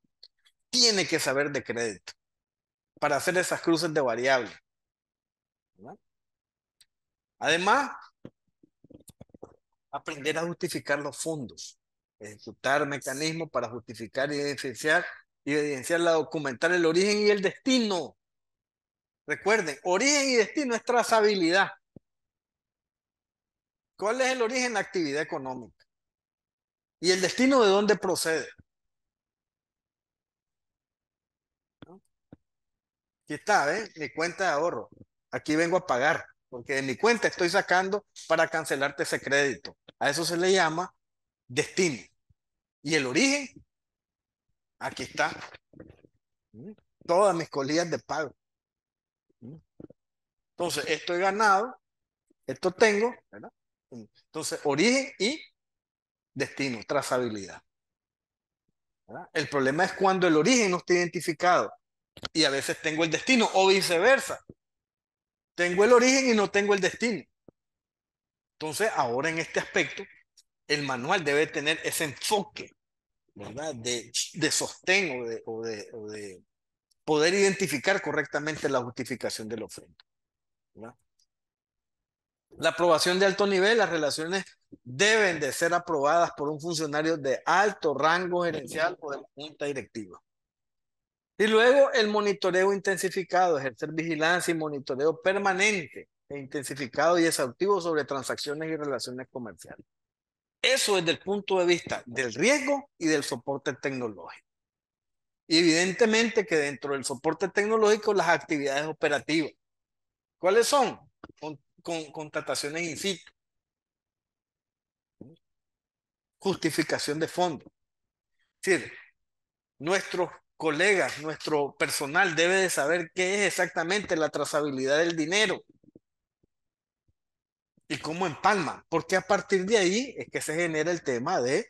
A: Tiene que saber de crédito para hacer esas cruces de variables, ¿no? Además, aprender a justificar los fondos, ejecutar mecanismos para justificar y evidenciar documentar el origen y el destino. Recuerden, origen y destino es trazabilidad. ¿Cuál es el origen? La actividad económica. ¿Y el destino de dónde procede? ¿No? Aquí está, ¿ves? Mi cuenta de ahorro. Aquí vengo a pagar, porque de mi cuenta estoy sacando para cancelarte ese crédito. A eso se le llama destino. ¿Y el origen? Aquí está. Todas mis colillas de pago. Entonces, esto he ganado, esto tengo, ¿verdad? Entonces, origen y destino, trazabilidad, ¿verdad? El problema es cuando el origen no está identificado y a veces tengo el destino o viceversa. Tengo el origen y no tengo el destino. Entonces, ahora en este aspecto, el manual debe tener ese enfoque, ¿verdad? De sostén o de poder identificar correctamente la justificación de la ofrenda, ¿verdad? La aprobación de alto nivel, las relaciones deben de ser aprobadas por un funcionario de alto rango gerencial o de la junta directiva. Y luego el monitoreo intensificado, ejercer vigilancia y monitoreo permanente e intensificado y exhaustivo sobre transacciones y relaciones comerciales. Eso desde el punto de vista del riesgo y del soporte tecnológico. Y evidentemente que dentro del soporte tecnológico las actividades operativas. ¿Cuáles son? Contrataciones in situ, justificación de fondos. Es decir, nuestros colegas, nuestro personal debe de saber qué es exactamente la trazabilidad del dinero y cómo empalma, porque a partir de ahí es que se genera el tema de,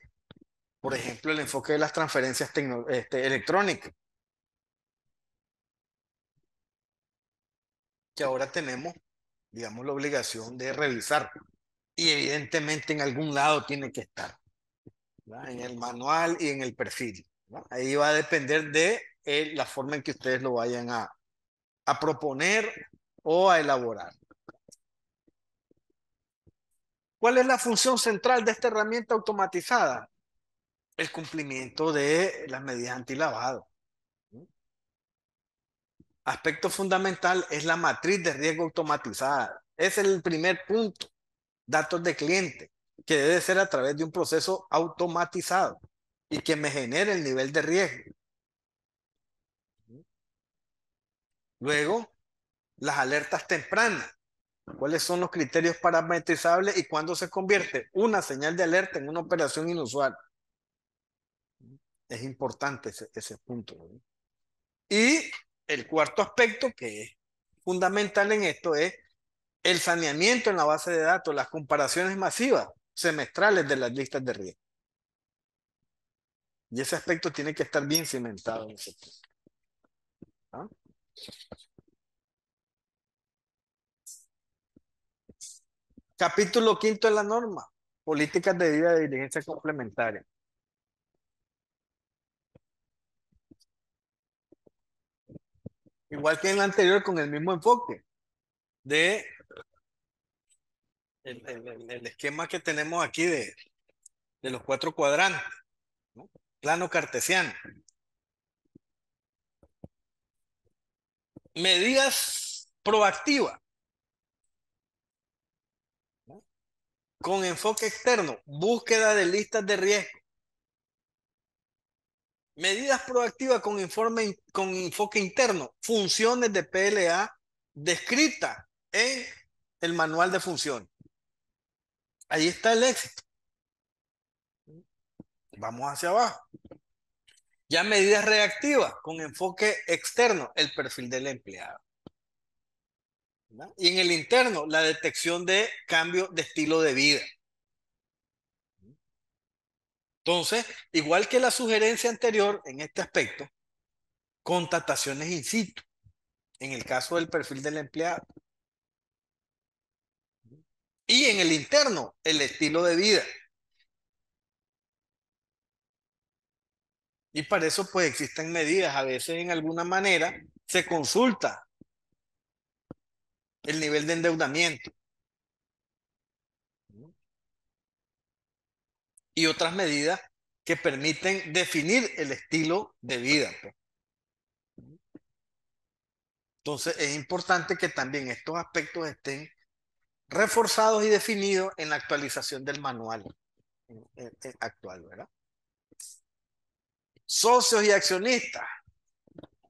A: por ejemplo, el enfoque de las transferencias electrónicas, que ahora tenemos, digamos, la obligación de revisar y evidentemente en algún lado tiene que estar, ¿verdad? En el manual y en el perfil, ¿no? Ahí va a depender de la forma en que ustedes lo vayan a proponer o a elaborar. ¿Cuál es la función central de esta herramienta automatizada? El cumplimiento de las medidas antilavado. Aspecto fundamental es la matriz de riesgo automatizada. Es el primer punto. Datos de cliente, que debe ser a través de un proceso automatizado y que me genere el nivel de riesgo. Luego, las alertas tempranas. ¿Cuáles son los criterios parametrizables y cuándo se convierte una señal de alerta en una operación inusual? Es importante ese punto, ¿no? Y el cuarto aspecto que es fundamental en esto es el saneamiento en la base de datos, las comparaciones masivas semestrales de las listas de riesgo. Y ese aspecto tiene que estar bien cimentado en ese punto, ¿no? Capítulo quinto de la norma, políticas de vida de diligencia complementaria. Igual que en la anterior con el mismo enfoque de el esquema que tenemos aquí de los cuatro cuadrantes, ¿no? Plano cartesiano. Medidas proactivas, ¿no? Con enfoque externo, búsqueda de listas de riesgo. Medidas proactivas con enfoque interno, funciones de PLA descrita en el manual de funciones. Ahí está el éxito. Vamos hacia abajo. Ya medidas reactivas con enfoque externo, el perfil del empleado. ¿Verdad? Y en el interno, la detección de cambio de estilo de vida. Entonces, igual que la sugerencia anterior en este aspecto, contrataciones in situ, en el caso del perfil del empleado. Y en el interno, el estilo de vida. Y para eso, pues existen medidas. A veces, en alguna manera, se consulta el nivel de endeudamiento y otras medidas que permiten definir el estilo de vida, pues. Entonces, es importante que también estos aspectos estén reforzados y definidos en la actualización del manual actual, ¿verdad? Socios y accionistas.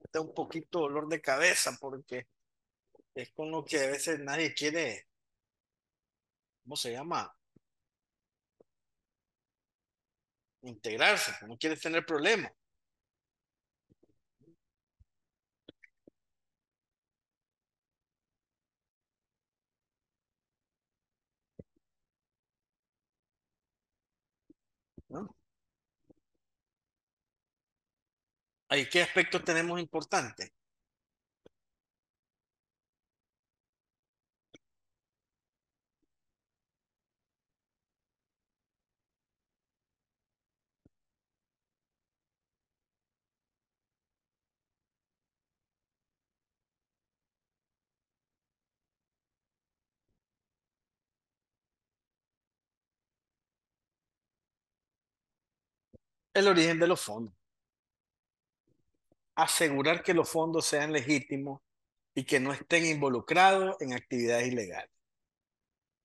A: Este es un poquito dolor de cabeza porque es con lo que a veces nadie quiere, ¿cómo se llama? Integrarse, no quiere tener problemas, ¿no? ¿Ahí qué aspectos tenemos importantes? El origen de los fondos. Asegurar que los fondos sean legítimos y que no estén involucrados en actividades ilegales.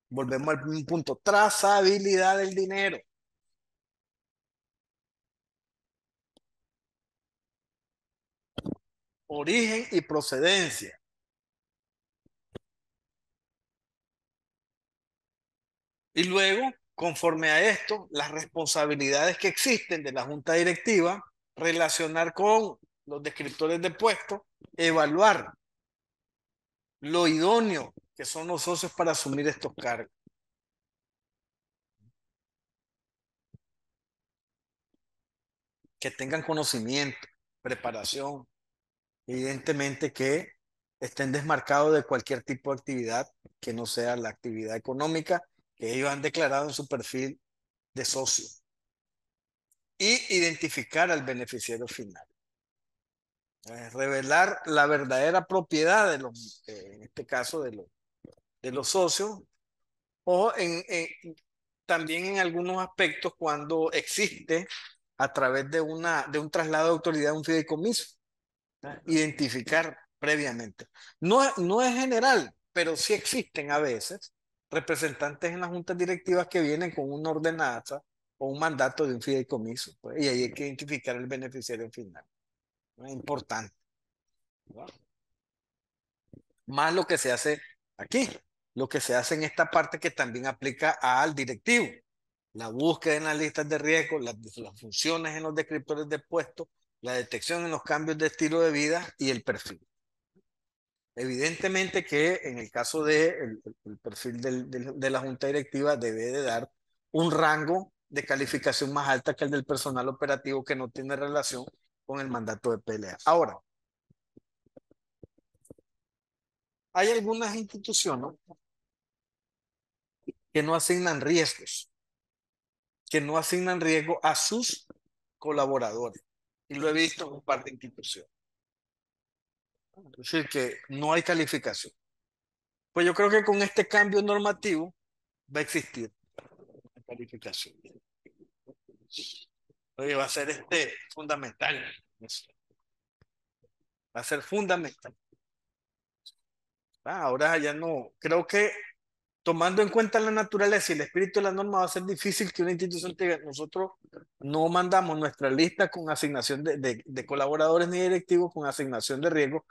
A: Volvemos al punto, trazabilidad del dinero. Origen y procedencia. Y luego, conforme a esto, las responsabilidades que existen de la junta directiva, relacionar con los descriptores de puestos, evaluar lo idóneo que son los socios para asumir estos cargos. Que tengan conocimiento, preparación, evidentemente que estén desmarcados de cualquier tipo de actividad que no sea la actividad económica que ellos han declarado en su perfil de socio y identificar al beneficiario final. Revelar la verdadera propiedad de los, en este caso de los socios o también en algunos aspectos cuando existe a través de un traslado de autoridad a un fideicomiso. Identificar previamente. No es general, pero sí existen a veces representantes en las juntas directivas que vienen con una ordenanza o un mandato de un fideicomiso, pues, y ahí hay que identificar el beneficiario final. Es importante, ¿no? Más lo que se hace aquí, lo que se hace en esta parte que también aplica al directivo. La búsqueda en las listas de riesgo, las funciones en los descriptores de puestos, la detección en los cambios de estilo de vida y el perfil. Evidentemente que en el caso de el perfil de la junta directiva debe de dar un rango de calificación más alta que el del personal operativo que no tiene relación con el mandato de pelea. Ahora, hay algunas instituciones que no asignan riesgos, que no asignan riesgo a sus colaboradores. Y lo he visto en un par de instituciones. Es decir, que no hay calificación. Pues yo creo que con este cambio normativo va a existir calificación. Oye, va a ser fundamental. Va a ser fundamental. Ahora ya no, creo que tomando en cuenta la naturaleza y el espíritu de la norma va a ser difícil que una institución te diga, nosotros no mandamos nuestra lista con asignación de colaboradores ni directivos con asignación de riesgo,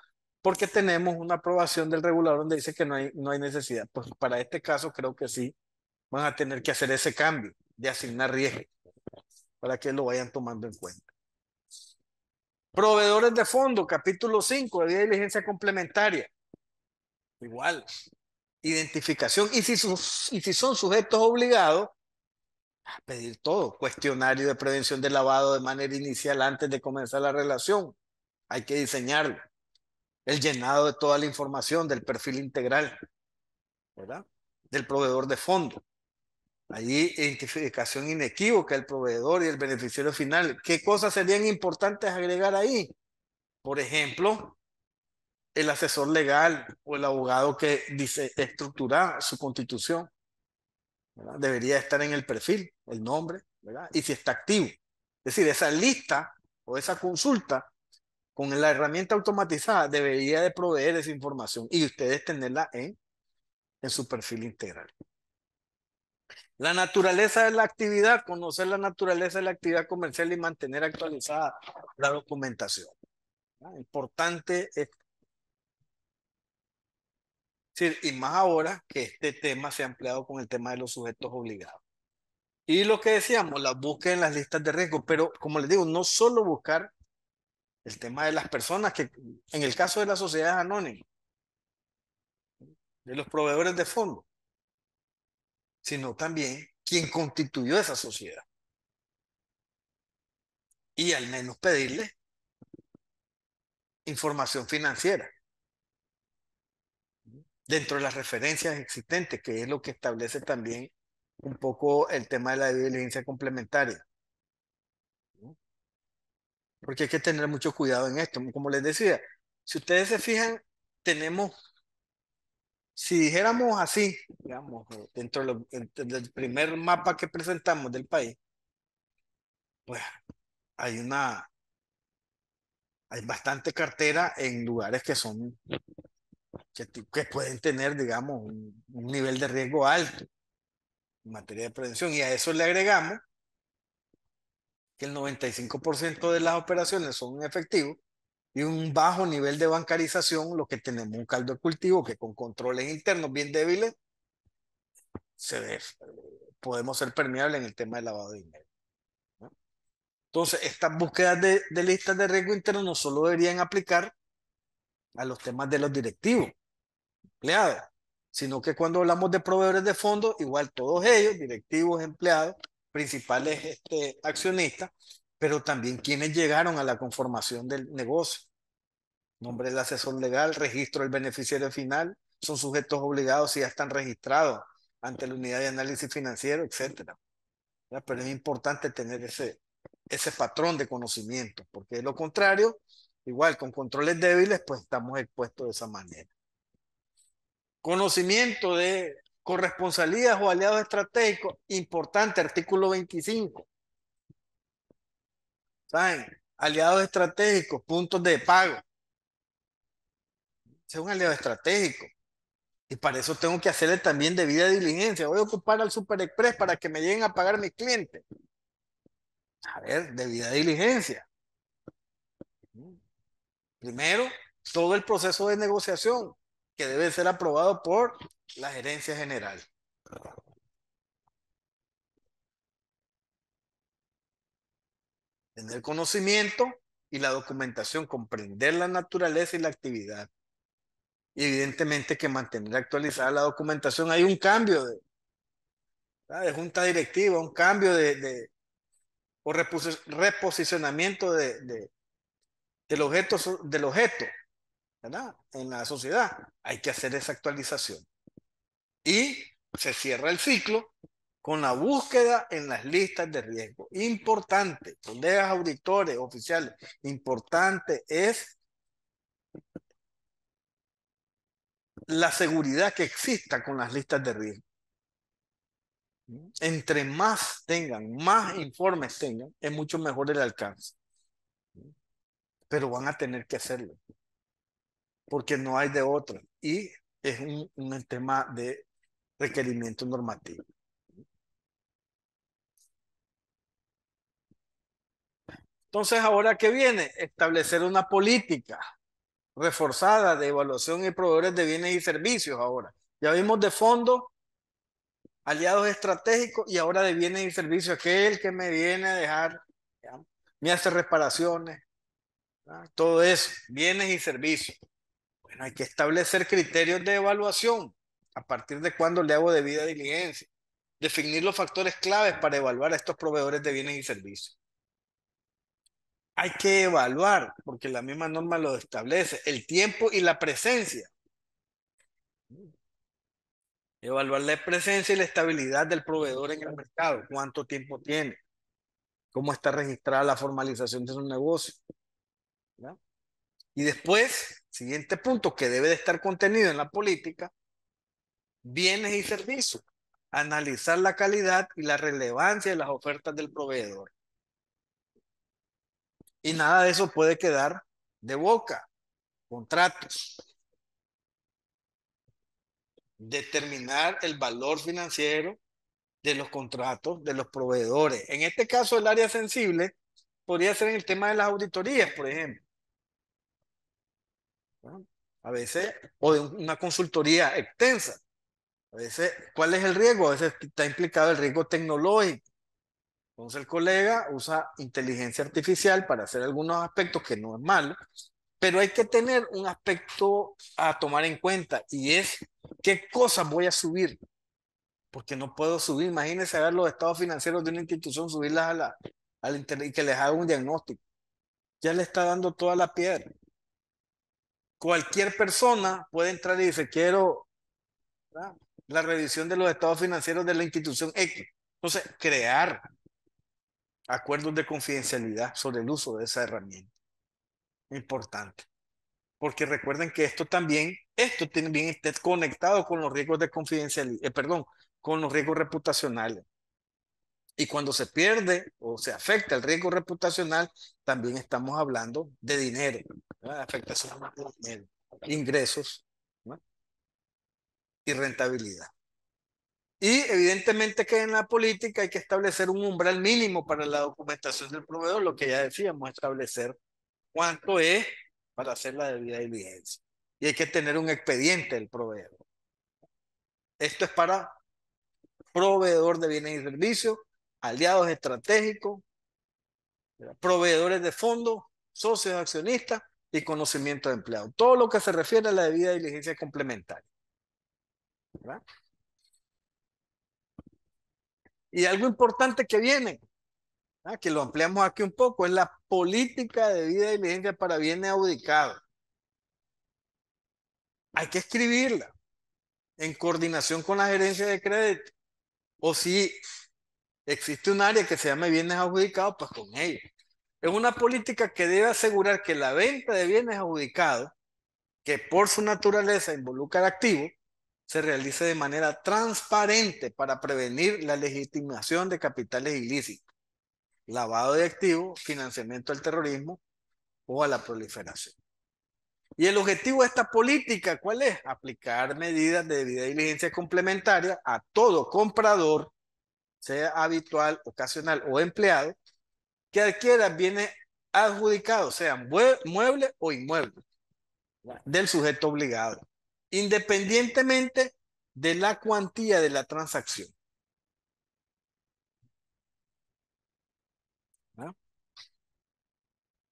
A: porque tenemos una aprobación del regulador donde dice que no hay necesidad. Pues para este caso creo que sí van a tener que hacer ese cambio de asignar riesgo para que lo vayan tomando en cuenta. Proveedores de fondo, capítulo 5, de diligencia complementaria. Igual, identificación. Y si son sujetos obligados, a pedir todo. Cuestionario de prevención de lavado de manera inicial antes de comenzar la relación. Hay que diseñarlo. El llenado de toda la información del perfil integral, ¿verdad? Del proveedor de fondo. Ahí identificación inequívoca del proveedor y el beneficiario final. ¿Qué cosas serían importantes agregar ahí? Por ejemplo, el asesor legal o el abogado que dice estructurar su constitución, ¿verdad? Debería estar en el perfil, el nombre, ¿verdad? Y si está activo. Es decir, esa lista o esa consulta con la herramienta automatizada debería de proveer esa información y ustedes tenerla en su perfil integral. La naturaleza de la actividad, conocer la naturaleza de la actividad comercial y mantener actualizada la documentación. Importante es decir, y más ahora que este tema se ha ampliado con el tema de los sujetos obligados. Y lo que decíamos, la búsqueda en las listas de riesgo, pero como les digo, no solo buscar el tema de las personas, que en el caso de las sociedades anónimas, de los proveedores de fondos, sino también quien constituyó esa sociedad. Y al menos pedirle información financiera dentro de las referencias existentes, que es lo que establece también un poco el tema de la diligencia complementaria. Porque hay que tener mucho cuidado en esto. Como les decía, si ustedes se fijan, tenemos, si dijéramos así, digamos, del primer mapa que presentamos del país, pues hay hay bastante cartera en lugares que son, que pueden tener, digamos, un nivel de riesgo alto en materia de prevención. Y a eso le agregamos que el 95% de las operaciones son en efectivo y un bajo nivel de bancarización, lo que tenemos un caldo de cultivo que con controles internos bien débiles se ve, podemos ser permeables en el tema del lavado de dinero, ¿no? Entonces, estas búsquedas de listas de riesgo interno no solo deberían aplicar a los temas de los directivos, empleados, sino que cuando hablamos de proveedores de fondos, igual todos ellos, directivos, empleados, principales accionistas, pero también quienes llegaron a la conformación del negocio. Nombre del asesor legal, registro del beneficiario final, son sujetos obligados si ya están registrados ante la unidad de análisis financiero, etcétera. Pero es importante tener ese patrón de conocimiento, porque de lo contrario, igual con controles débiles, pues estamos expuestos de esa manera. Conocimiento de corresponsalías o aliados estratégicos, importante, artículo 25. ¿Saben? Aliados estratégicos, puntos de pago. Ese es un aliado estratégico. Y para eso tengo que hacerle también debida diligencia. Voy a ocupar al Super Express para que me lleguen a pagar mis clientes. A ver, debida diligencia. Primero, todo el proceso de negociación que debe ser aprobado por la gerencia general. Tener conocimiento y la documentación, comprender la naturaleza y la actividad. Y evidentemente que mantener actualizada la documentación. Hay un cambio de junta directiva, un cambio o reposicionamiento del objeto, ¿verdad? En la sociedad. Hay que hacer esa actualización. Y se cierra el ciclo con la búsqueda en las listas de riesgo. Importante, colegas auditores, oficiales, importante es la seguridad que exista con las listas de riesgo. Entre más tengan, más informes tengan, es mucho mejor el alcance. Pero van a tener que hacerlo, porque no hay de otra. Y es un tema de requerimiento normativo. Entonces, ¿ahora qué viene? Establecer una política reforzada de evaluación y proveedores de bienes y servicios ahora. Ya vimos de fondos, aliados estratégicos y ahora de bienes y servicios, aquel que me viene a dejar, ¿ya? Me hace reparaciones, ¿ya? Todo eso, bienes y servicios. Bueno, hay que establecer criterios de evaluación a partir de cuándo le hago debida diligencia. Definir los factores claves para evaluar a estos proveedores de bienes y servicios. Hay que evaluar, porque la misma norma lo establece, el tiempo y la presencia. Evaluar la presencia y la estabilidad del proveedor en el mercado. ¿Cuánto tiempo tiene? ¿Cómo está registrada la formalización de su negocio? ¿Ya? Y después, siguiente punto que debe de estar contenido en la política, bienes y servicios. Analizar la calidad y la relevancia de las ofertas del proveedor. Y nada de eso puede quedar de boca. Contratos. Determinar el valor financiero de los contratos de los proveedores. En este caso, el área sensible podría ser en el tema de las auditorías, por ejemplo. ¿No? A veces, o de una consultoría extensa. A veces, ¿cuál es el riesgo? A veces está implicado el riesgo tecnológico. Entonces el colega usa inteligencia artificial para hacer algunos aspectos que no es malo, pero hay que tener un aspecto a tomar en cuenta y es qué cosas voy a subir, porque no puedo subir. Imagínense ver los estados financieros de una institución, subirlas a la internet y que les haga un diagnóstico. Ya le está dando toda la piedra. Cualquier persona puede entrar y dice, quiero, ¿verdad?, la revisión de los estados financieros de la institución X. Entonces, crear acuerdos de confidencialidad sobre el uso de esa herramienta. Importante. Porque recuerden que esto también está conectado con los riesgos de confidencialidad, perdón, con los riesgos reputacionales. Y cuando se pierde o se afecta el riesgo reputacional, también estamos hablando de dinero, ¿verdad? Afectación de dinero, ingresos, ¿no?, y rentabilidad. Y evidentemente que en la política hay que establecer un umbral mínimo para la documentación del proveedor, lo que ya decíamos, establecer cuánto es para hacer la debida diligencia. Y hay que tener un expediente del proveedor. Esto es para proveedor de bienes y servicios, aliados estratégicos, proveedores de fondos, socios accionistas y conocimiento de empleado. Todo lo que se refiere a la debida diligencia complementaria. ¿Verdad? Y algo importante que viene, ¿verdad?, que lo ampliamos aquí un poco, es la política de debida diligencia para bienes adjudicados. Hay que escribirla en coordinación con la gerencia de crédito. O si existe un área que se llama bienes adjudicados, pues con ellos. Es una política que debe asegurar que la venta de bienes adjudicados, que por su naturaleza involucra el activo, se realice de manera transparente para prevenir la legitimación de capitales ilícitos, lavado de activos, financiamiento del terrorismo o a la proliferación. Y el objetivo de esta política, ¿cuál es? Aplicar medidas de debida diligencia complementaria a todo comprador, sea habitual, ocasional o empleado, que adquiera bienes adjudicados, sean muebles o inmuebles, del sujeto obligado, independientemente de la cuantía de la transacción. ¿No?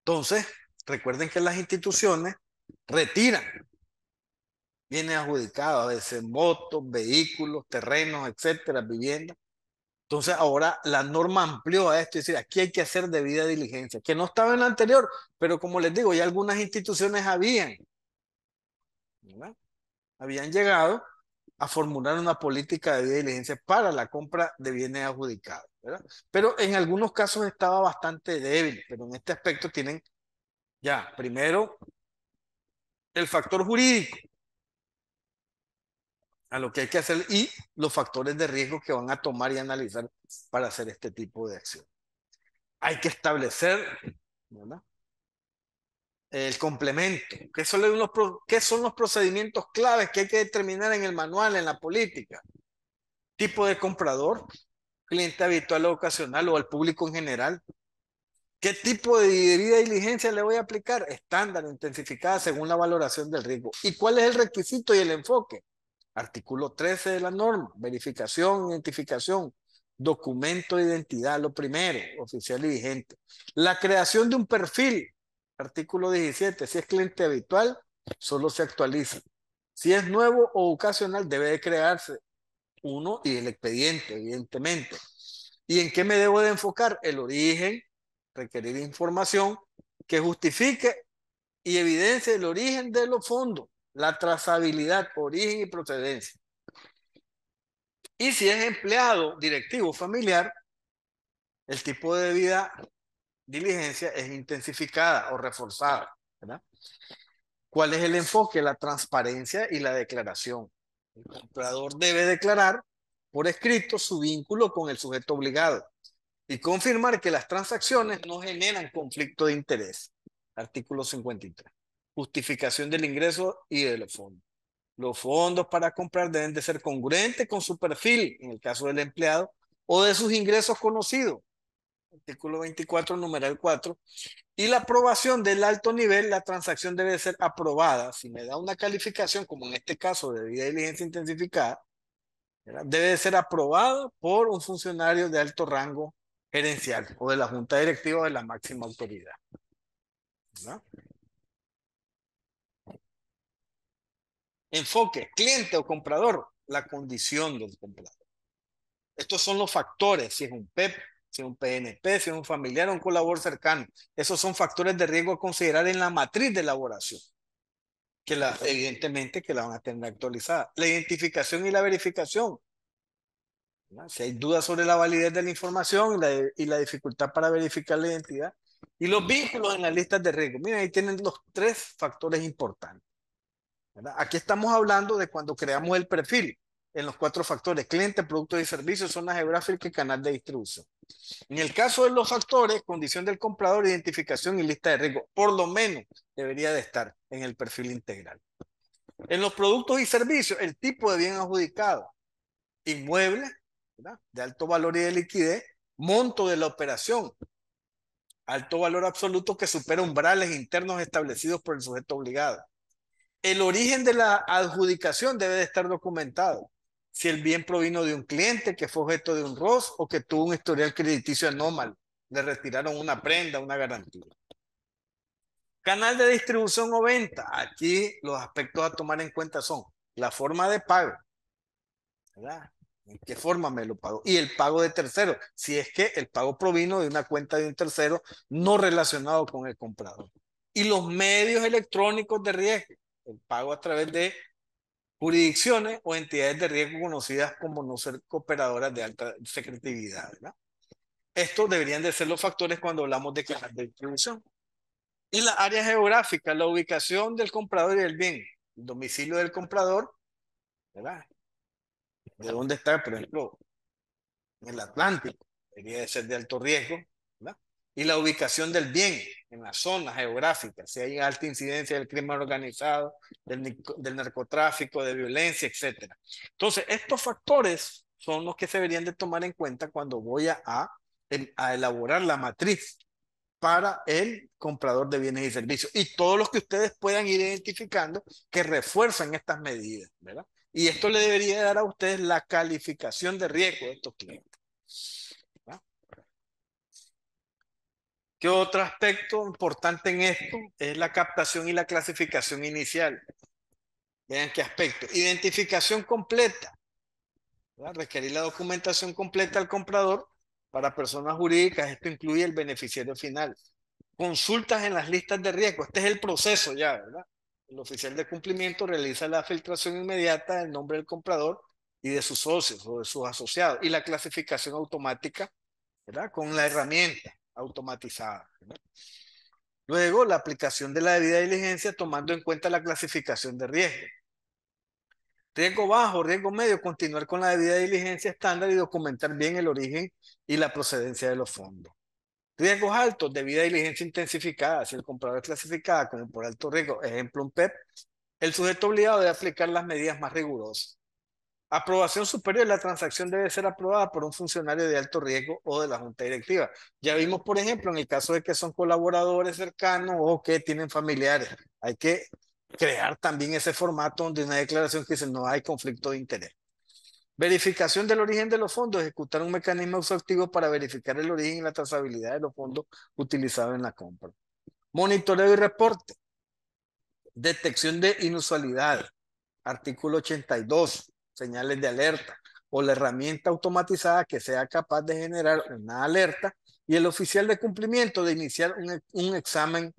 A: Entonces, recuerden que las instituciones retiran bienes adjudicados, a veces motos, vehículos, terrenos, etcétera, viviendas. Entonces ahora la norma amplió a esto, es decir, aquí hay que hacer debida diligencia, que no estaba en la anterior, pero como les digo, ya algunas instituciones ¿verdad?, habían llegado a formular una política de debida diligencia para la compra de bienes adjudicados, ¿verdad? Pero en algunos casos estaba bastante débil, pero en este aspecto tienen ya, primero, el factor jurídico, a lo que hay que hacer, y los factores de riesgo que van a tomar y analizar para hacer este tipo de acción. Hay que establecer, ¿verdad?, el complemento. ¿Qué son los procedimientos claves que hay que determinar en el manual, en la política? Tipo de comprador, cliente habitual o ocasional o al público en general. ¿Qué tipo de debida diligencia le voy a aplicar? Estándar, intensificada según la valoración del riesgo. ¿Y cuál es el requisito y el enfoque? Artículo 13 de la norma, verificación, identificación, documento de identidad, lo primero, oficial y vigente. La creación de un perfil, artículo 17, si es cliente habitual, solo se actualiza. Si es nuevo o ocasional, debe de crearse uno y el expediente, evidentemente. ¿Y en qué me debo de enfocar? El origen, requerir información que justifique y evidencie el origen de los fondos, la trazabilidad, origen y procedencia. Y si es empleado, directivo, familiar, el tipo de debida diligencia es intensificada o reforzada, ¿verdad? ¿Cuál es el enfoque? La transparencia y la declaración. El comprador debe declarar por escrito su vínculo con el sujeto obligado y confirmar que las transacciones no generan conflicto de interés. Artículo 53. Justificación del ingreso y de los fondos. Los fondos para comprar deben de ser congruentes con su perfil, en el caso del empleado, o de sus ingresos conocidos. Artículo 24, numeral 4. Y la aprobación del alto nivel, la transacción debe ser aprobada. Si me da una calificación, como en este caso de debida diligencia intensificada, ¿verdad? Debe de ser aprobada por un funcionario de alto rango gerencial o de la junta directiva de la máxima autoridad, ¿verdad? Enfoque, cliente o comprador, la condición del comprador. Estos son los factores, si es un PEP, si es un PNP, si es un familiar o un colaborador cercano. Esos son factores de riesgo a considerar en la matriz de elaboración, evidentemente que la van a tener actualizada. La identificación y la verificación, ¿no? Si hay dudas sobre la validez de la información y la dificultad para verificar la identidad. Y los vínculos en las listas de riesgo. Miren, ahí tienen los tres factores importantes, ¿verdad? Aquí estamos hablando de cuando creamos el perfil en los cuatro factores: cliente, productos y servicios, zona geográfica y canal de distribución. En el caso de los factores, condición del comprador, identificación y lista de riesgo, por lo menos debería de estar en el perfil integral. En los productos y servicios, el tipo de bien adjudicado, inmueble, ¿verdad? De alto valor y de liquidez, monto de la operación, alto valor absoluto que supera umbrales internos establecidos por el sujeto obligado. El origen de la adjudicación debe de estar documentado. Si el bien provino de un cliente que fue objeto de un ROS o que tuvo un historial crediticio anómalo, le retiraron una prenda, una garantía. Canal de distribución o venta. Aquí los aspectos a tomar en cuenta son la forma de pago, ¿verdad? ¿En qué forma me lo pago? Y el pago de tercero, si es que el pago provino de una cuenta de un tercero no relacionado con el comprador. Y los medios electrónicos de riesgo, el pago a través de jurisdicciones o entidades de riesgo conocidas como no ser cooperadoras de alta secretividad, ¿verdad? Estos deberían de ser los factores cuando hablamos de canal de distribución. Y la área geográfica, la ubicación del comprador y del bien, el domicilio del comprador, ¿verdad? De dónde está, por ejemplo, en el Atlántico, debería de ser de alto riesgo, ¿verdad? Y la ubicación del bien en la zona geográfica, si hay alta incidencia del crimen organizado, del narcotráfico, de violencia, etcétera. Entonces, estos factores son los que se deberían de tomar en cuenta cuando voy a elaborar la matriz para el comprador de bienes y servicios. Y todos los que ustedes puedan ir identificando que refuerzan estas medidas, ¿verdad? Y esto le debería dar a ustedes la calificación de riesgo de estos clientes, ¿verdad? ¿Qué otro aspecto importante en esto? Es la captación y la clasificación inicial. Vean qué aspecto. Identificación completa, ¿verdad? Requerir la documentación completa al comprador para personas jurídicas. Esto incluye el beneficiario final. Consultas en las listas de riesgo. Este es el proceso ya, ¿verdad? El oficial de cumplimiento realiza la filtración inmediata del nombre del comprador y de sus socios o de sus asociados y la clasificación automática, ¿verdad? Con la herramienta automatizada, ¿verdad? Luego, la aplicación de la debida diligencia tomando en cuenta la clasificación de riesgo. Riesgo bajo, riesgo medio, continuar con la debida diligencia estándar y documentar bien el origen y la procedencia de los fondos. Riesgos altos, debida diligencia intensificada. Si el comprador es clasificada como por alto riesgo, ejemplo un PEP, el sujeto obligado debe aplicar las medidas más rigurosas. Aprobación superior, la transacción debe ser aprobada por un funcionario de alto riesgo o de la junta directiva. Ya vimos, por ejemplo, en el caso de que son colaboradores cercanos o que tienen familiares. Hay que crear también ese formato donde una declaración que dice no hay conflicto de interés. Verificación del origen de los fondos, ejecutar un mecanismo exhaustivo para verificar el origen y la trazabilidad de los fondos utilizados en la compra. Monitoreo y reporte. Detección de inusualidades. Artículo 82, señales de alerta, o la herramienta automatizada que sea capaz de generar una alerta y el oficial de cumplimiento de iniciar un examen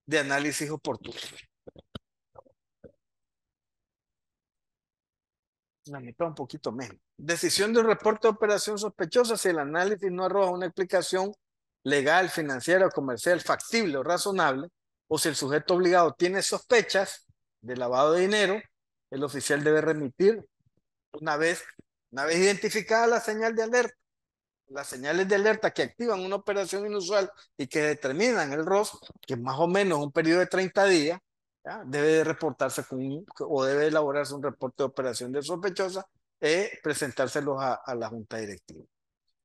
A: de análisis oportuno. La mitad un poquito menos. Decisión de un reporte de operación sospechosa si el análisis no arroja una explicación legal, financiera o comercial factible o razonable, o si el sujeto obligado tiene sospechas de lavado de dinero, el oficial debe remitir una vez, una vez identificada la señal de alerta, las señales de alerta que activan una operación inusual y que determinan el ROS, que es más o menos un periodo de 30 días, ¿ya? Debe de reportarse o debe elaborarse un reporte de operación de sospechosa y presentárselos a la junta directiva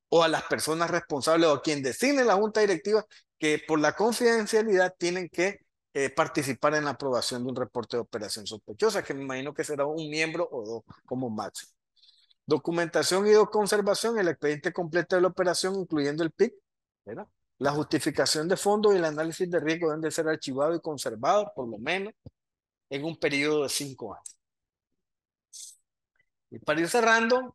A: o a las personas responsables o a quien designe la junta directiva que por la confidencialidad tienen que participar en la aprobación de un reporte de operación sospechosa, que me imagino que será un miembro o dos como máximo. Documentación y conservación, el expediente completo de la operación, incluyendo el PIC, ¿verdad? La justificación de fondos y el análisis de riesgo deben de ser archivados y conservados por lo menos en un periodo de 5 años. Y para ir cerrando,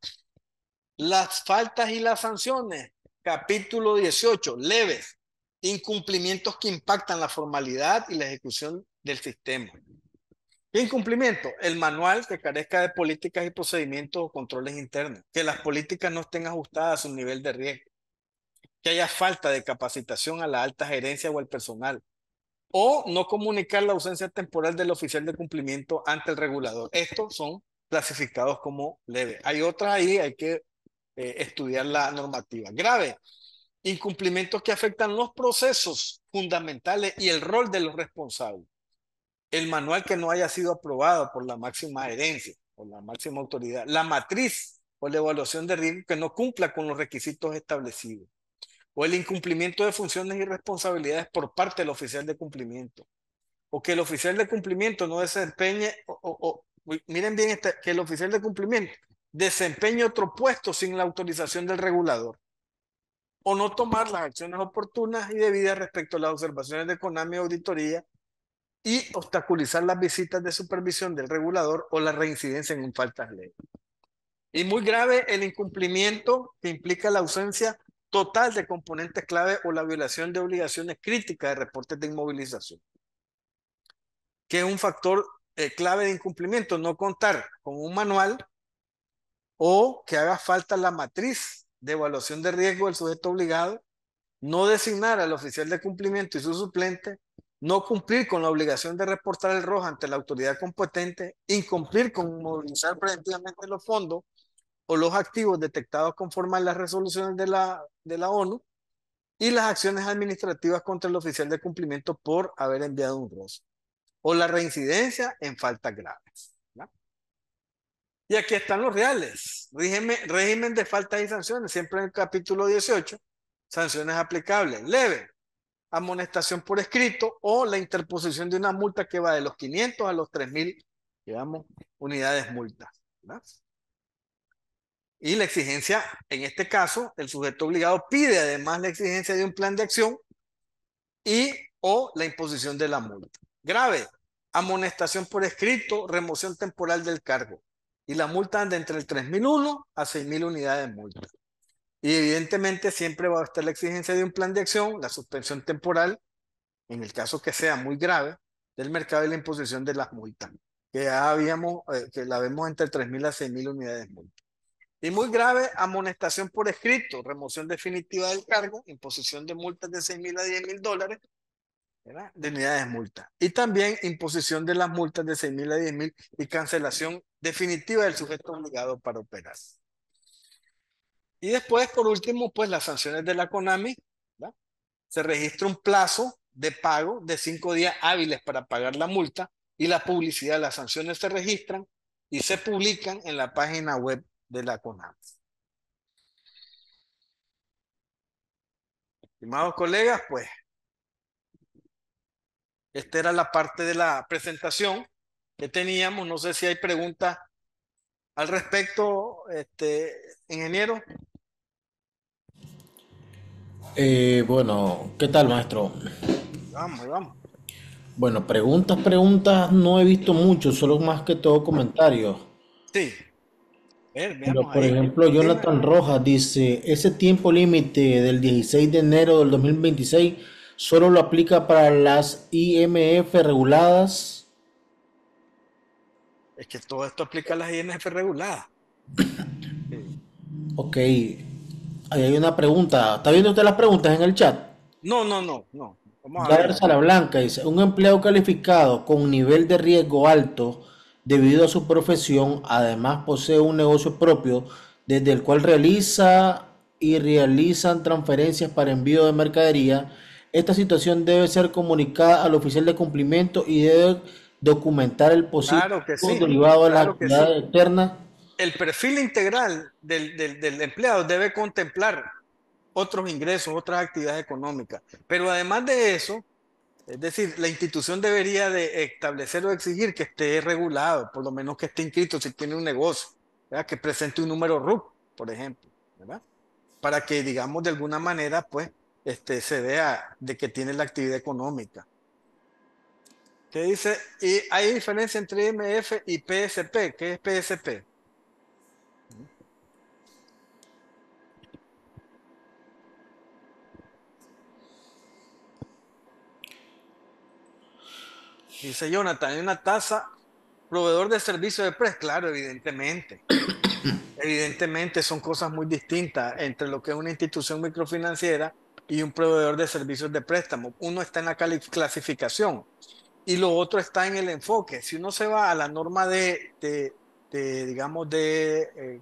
A: las faltas y las sanciones. Capítulo 18, leves. Incumplimientos que impactan la formalidad y la ejecución del sistema. Incumplimiento, el manual que carezca de políticas y procedimientos o controles internos, que las políticas no estén ajustadas a su nivel de riesgo, que haya falta de capacitación a la alta gerencia o al personal, o no comunicar la ausencia temporal del oficial de cumplimiento ante el regulador. Estos son clasificados como leves. Hay otras ahí, hay que estudiar la normativa. Grave, incumplimientos que afectan los procesos fundamentales y el rol de los responsables. El manual que no haya sido aprobado por la máxima herencia, por la máxima autoridad, la matriz o la evaluación de riesgo que no cumpla con los requisitos establecidos, o el incumplimiento de funciones y responsabilidades por parte del oficial de cumplimiento, o que el oficial de cumplimiento no desempeñe, miren bien, que el oficial de cumplimiento desempeñe otro puesto sin la autorización del regulador, o no tomar las acciones oportunas y debidas respecto a las observaciones de CONAMI o auditoría y obstaculizar las visitas de supervisión del regulador o la reincidencia en faltas leves. Y muy grave el incumplimiento que implica la ausencia total de componentes clave o la violación de obligaciones críticas de reportes de inmovilización, que es un factor clave de incumplimiento, no contar con un manual o que haga falta la matriz de evaluación de riesgo del sujeto obligado, no designar al oficial de cumplimiento y su suplente, no cumplir con la obligación de reportar el ROJ ante la autoridad competente, incumplir con movilizar preventivamente los fondos o los activos detectados conforme a las resoluciones de la ONU y las acciones administrativas contra el oficial de cumplimiento por haber enviado un ROS o la reincidencia en faltas graves. ¿No? Y aquí están los reales. Régimen de faltas y sanciones, siempre en el capítulo 18, sanciones aplicables, leve, amonestación por escrito o la interposición de una multa que va de los 500 a los 3000, digamos, unidades multas. ¿Verdad? Y la exigencia, en este caso, el sujeto obligado pide además la exigencia de un plan de acción y o la imposición de la multa. Grave, amonestación por escrito, remoción temporal del cargo. Y la multa anda entre el 3001 a 6000 unidades de multa. Y evidentemente siempre va a estar la exigencia de un plan de acción, la suspensión temporal, en el caso que sea muy grave, del mercado y la imposición de las multas, que ya habíamos, que la vemos entre 3000 a 6000 unidades de multa. Y muy grave, amonestación por escrito, remoción definitiva del cargo, imposición de multas de 6000 a 10.000 dólares, ¿verdad? De unidades de multa. Y también imposición de las multas de 6000 a 10.000 y cancelación definitiva del sujeto obligado para operar. Y después, por último, pues las sanciones de la CONAMI, ¿verdad? Se registra un plazo de pago de 5 días hábiles para pagar la multa y la publicidad. Las sanciones se registran y se publican en la página web de la CONAMI. Estimados colegas, pues esta era la parte de la presentación que teníamos. No sé si hay preguntas al respecto, ingeniero.
B: Bueno, ¿qué tal, maestro?
A: Vamos, vamos.
B: Bueno, preguntas, no he visto mucho, solo más que todo comentarios.
A: Sí, a ver,
B: Pero,
A: veamos
B: por
A: ahí.
B: ejemplo,
A: Dime.
B: Jonathan Rojas dice, ese tiempo límite del 16 de enero del 2026 solo lo aplica para las IMF reguladas.
A: Es que todo esto aplica a las INF reguladas. Sí.
B: Ok, ahí hay una pregunta. ¿Está viendo usted las preguntas en el chat?
A: No, no, no, no. Vamos a
B: Jair
A: verlas.
B: Salablanca dice, un empleado calificado con nivel de riesgo alto debido a su profesión, además posee un negocio propio desde el cual realiza y realizan transferencias para envío de mercadería. Esta situación debe ser comunicada al oficial de cumplimiento y debe documentar el posible
A: Claro que
B: riesgo
A: sí,
B: derivado de las
A: claro que sí.
B: actividades externas.
A: El perfil integral del empleado debe contemplar otros ingresos, otras actividades económicas. Pero además de eso, es decir, la institución debería de establecer o exigir que esté regulado, por lo menos que esté inscrito si tiene un negocio, ¿verdad? Que presente un número RUC, por ejemplo, ¿verdad? Para que, digamos, de alguna manera, pues, se vea de que tiene la actividad económica. ¿Qué dice? Y hay diferencia entre IMF y PSP. ¿Qué es PSP? Dice Jonathan, hay una tasa, proveedor de servicio de precios. Claro, evidentemente. Evidentemente son cosas muy distintas entre lo que es una institución microfinanciera y un proveedor de servicios de préstamo. Uno está en la clasificación y lo otro está en el enfoque. Si uno se va a la norma digamos, me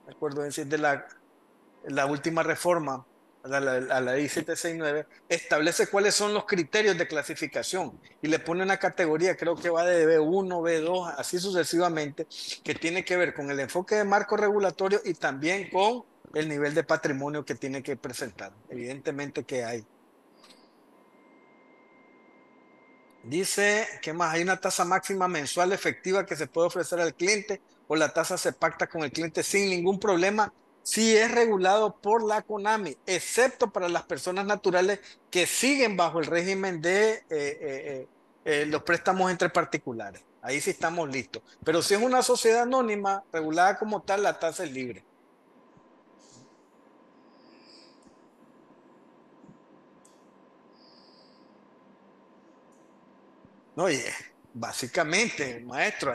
A: acuerdo decir, de la última reforma a la ley 769, establece cuáles son los criterios de clasificación y le pone una categoría, creo que va de B1, B2, así sucesivamente, que tiene que ver con el enfoque de marco regulatorio y también con el nivel de patrimonio que tiene que presentar. Evidentemente que hay. Dice, ¿qué más? Hay una tasa máxima mensual efectiva que se puede ofrecer al cliente o la tasa se pacta con el cliente sin ningún problema si es regulado por la CONAMI, excepto para las personas naturales que siguen bajo el régimen de los préstamos entre particulares. Ahí sí estamos listos. Pero si es una sociedad anónima regulada como tal, la tasa es libre. No, oye, básicamente, maestro,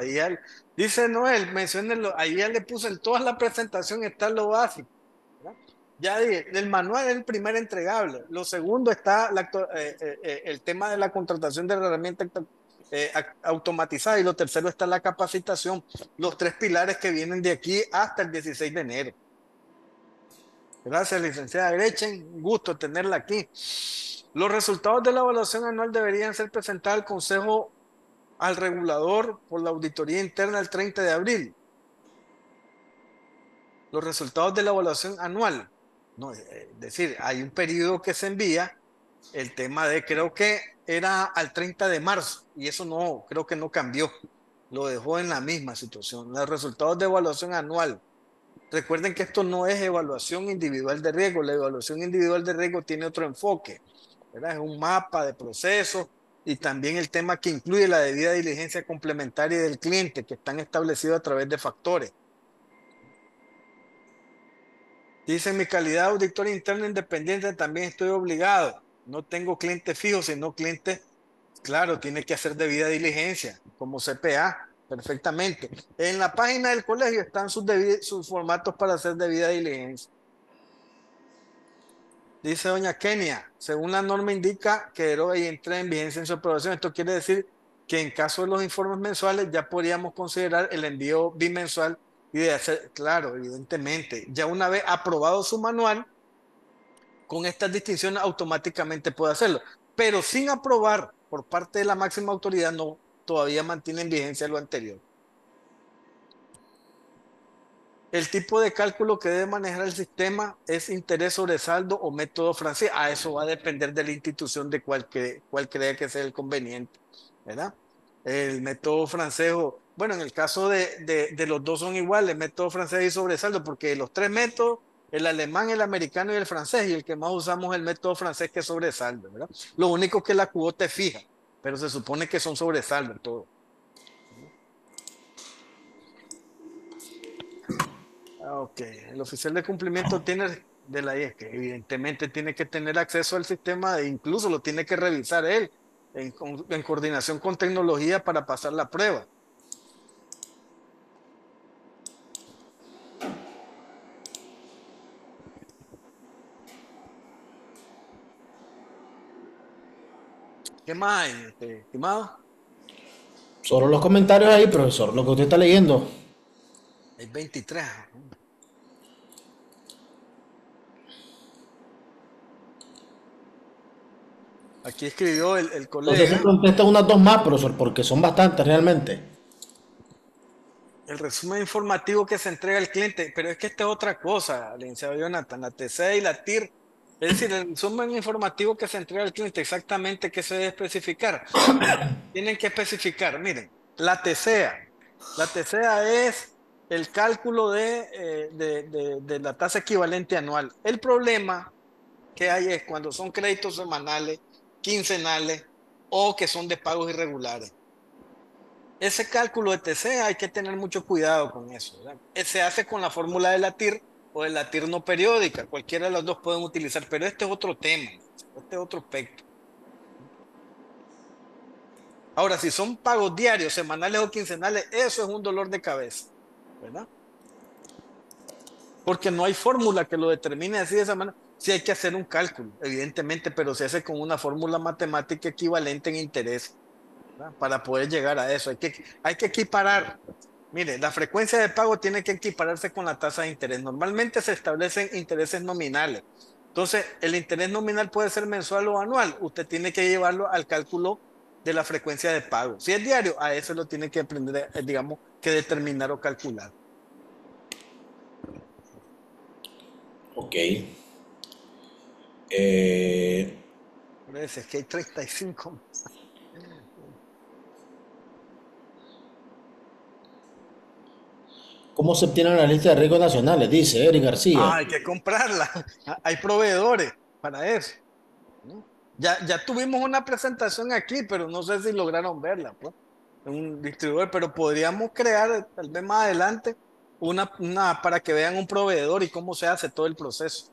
A: dice Noel, menciónenlo, ahí ya le puse en toda la presentación está lo básico, ¿verdad? Ya dije, el manual es el primer entregable. Lo segundo está el tema de la contratación de la herramienta automatizada y lo tercero está la capacitación. Los tres pilares que vienen de aquí hasta el 16 de enero. Gracias, licenciada Gretchen. Un gusto tenerla aquí. Los resultados de la evaluación anual deberían ser presentados al Consejo al regulador por la auditoría interna el 30 de abril. Los resultados de la evaluación anual. No, es decir, hay un periodo que se envía, el tema de creo que era al 30 de marzo y eso no, creo que no cambió. Lo dejó en la misma situación. Los resultados de evaluación anual. Recuerden que esto no es evaluación individual de riesgo. La evaluación individual de riesgo tiene otro enfoque, ¿verdad? Es un mapa de procesos y también el tema que incluye la debida diligencia complementaria del cliente que están establecidos a través de factores. Dice, en mi calidad de auditor interno independiente también estoy obligado. No tengo cliente fijo, sino cliente, claro, tiene que hacer debida diligencia, como CPA, perfectamente. En la página del colegio están sus formatos para hacer debida diligencia. Dice doña Kenia, según la norma indica que Eroga y entra en vigencia en su aprobación. Esto quiere decir que en caso de los informes mensuales ya podríamos considerar el envío bimensual y de hacer, claro, evidentemente, ya una vez aprobado su manual, con estas distinciones automáticamente puede hacerlo. Pero sin aprobar por parte de la máxima autoridad, no, todavía mantiene en vigencia lo anterior. El tipo de cálculo que debe manejar el sistema es interés sobre saldo o método francés. A eso va a depender de la institución de cuál crea que sea el conveniente, ¿verdad? El método francés, bueno, en el caso de los dos son iguales, método francés y sobresaldo, porque los tres métodos, el alemán, el americano y el francés, y el que más usamos es el método francés que es sobresaldo, ¿verdad? Lo único que la cuota es fija, pero se supone que son sobresaldo todo. Ok, el oficial de cumplimiento tiene de la IES que evidentemente tiene que tener acceso al sistema e incluso lo tiene que revisar él en coordinación con tecnología para pasar la prueba. ¿Qué más hay, estimado?
B: Solo los comentarios ahí, profesor, lo que usted está leyendo.
A: Hay 23. Aquí escribió el
B: No sé si
A: colega.
B: contesta unas dos más, profesor, porque son bastantes realmente.
A: El resumen informativo que se entrega al cliente, pero es que esta es otra cosa, licenciado Jonathan, la TCA y la TIR, es decir, el resumen informativo que se entrega al cliente, exactamente qué se debe especificar. Tienen que especificar, miren, la TCA. La TCA es el cálculo de la tasa equivalente anual. El problema que hay es cuando son créditos semanales, quincenales o que son de pagos irregulares. Ese cálculo de TCA hay que tener mucho cuidado con eso, ¿verdad? Se hace con la fórmula de la TIR o de la TIR no periódica. Cualquiera de las dos pueden utilizar, pero este es otro tema, este es otro aspecto. Ahora, si son pagos diarios, semanales o quincenales, eso es un dolor de cabeza, ¿verdad? Porque no hay fórmula que lo determine así de esa manera. Sí hay que hacer un cálculo, evidentemente, pero se hace con una fórmula matemática equivalente en interés, ¿verdad? Para poder llegar a eso. Hay que equiparar. Mire, la frecuencia de pago tiene que equipararse con la tasa de interés. Normalmente se establecen intereses nominales. Entonces, el interés nominal puede ser mensual o anual. Usted tiene que llevarlo al cálculo de la frecuencia de pago. Si es diario, a eso lo tiene que aprender, digamos, que determinar o calcular.
B: Ok. Eh,
A: Por eso es que hay 35.
B: ¿Cómo se obtiene la lista de riesgos nacionales? Dice Eric García.
A: Hay que comprarla. Hay proveedores para eso, ¿no? Ya tuvimos una presentación aquí, pero no sé si lograron verla, pues. Un distribuidor, pero podríamos crear tal vez más adelante una para que vean un proveedor y cómo se hace todo el proceso.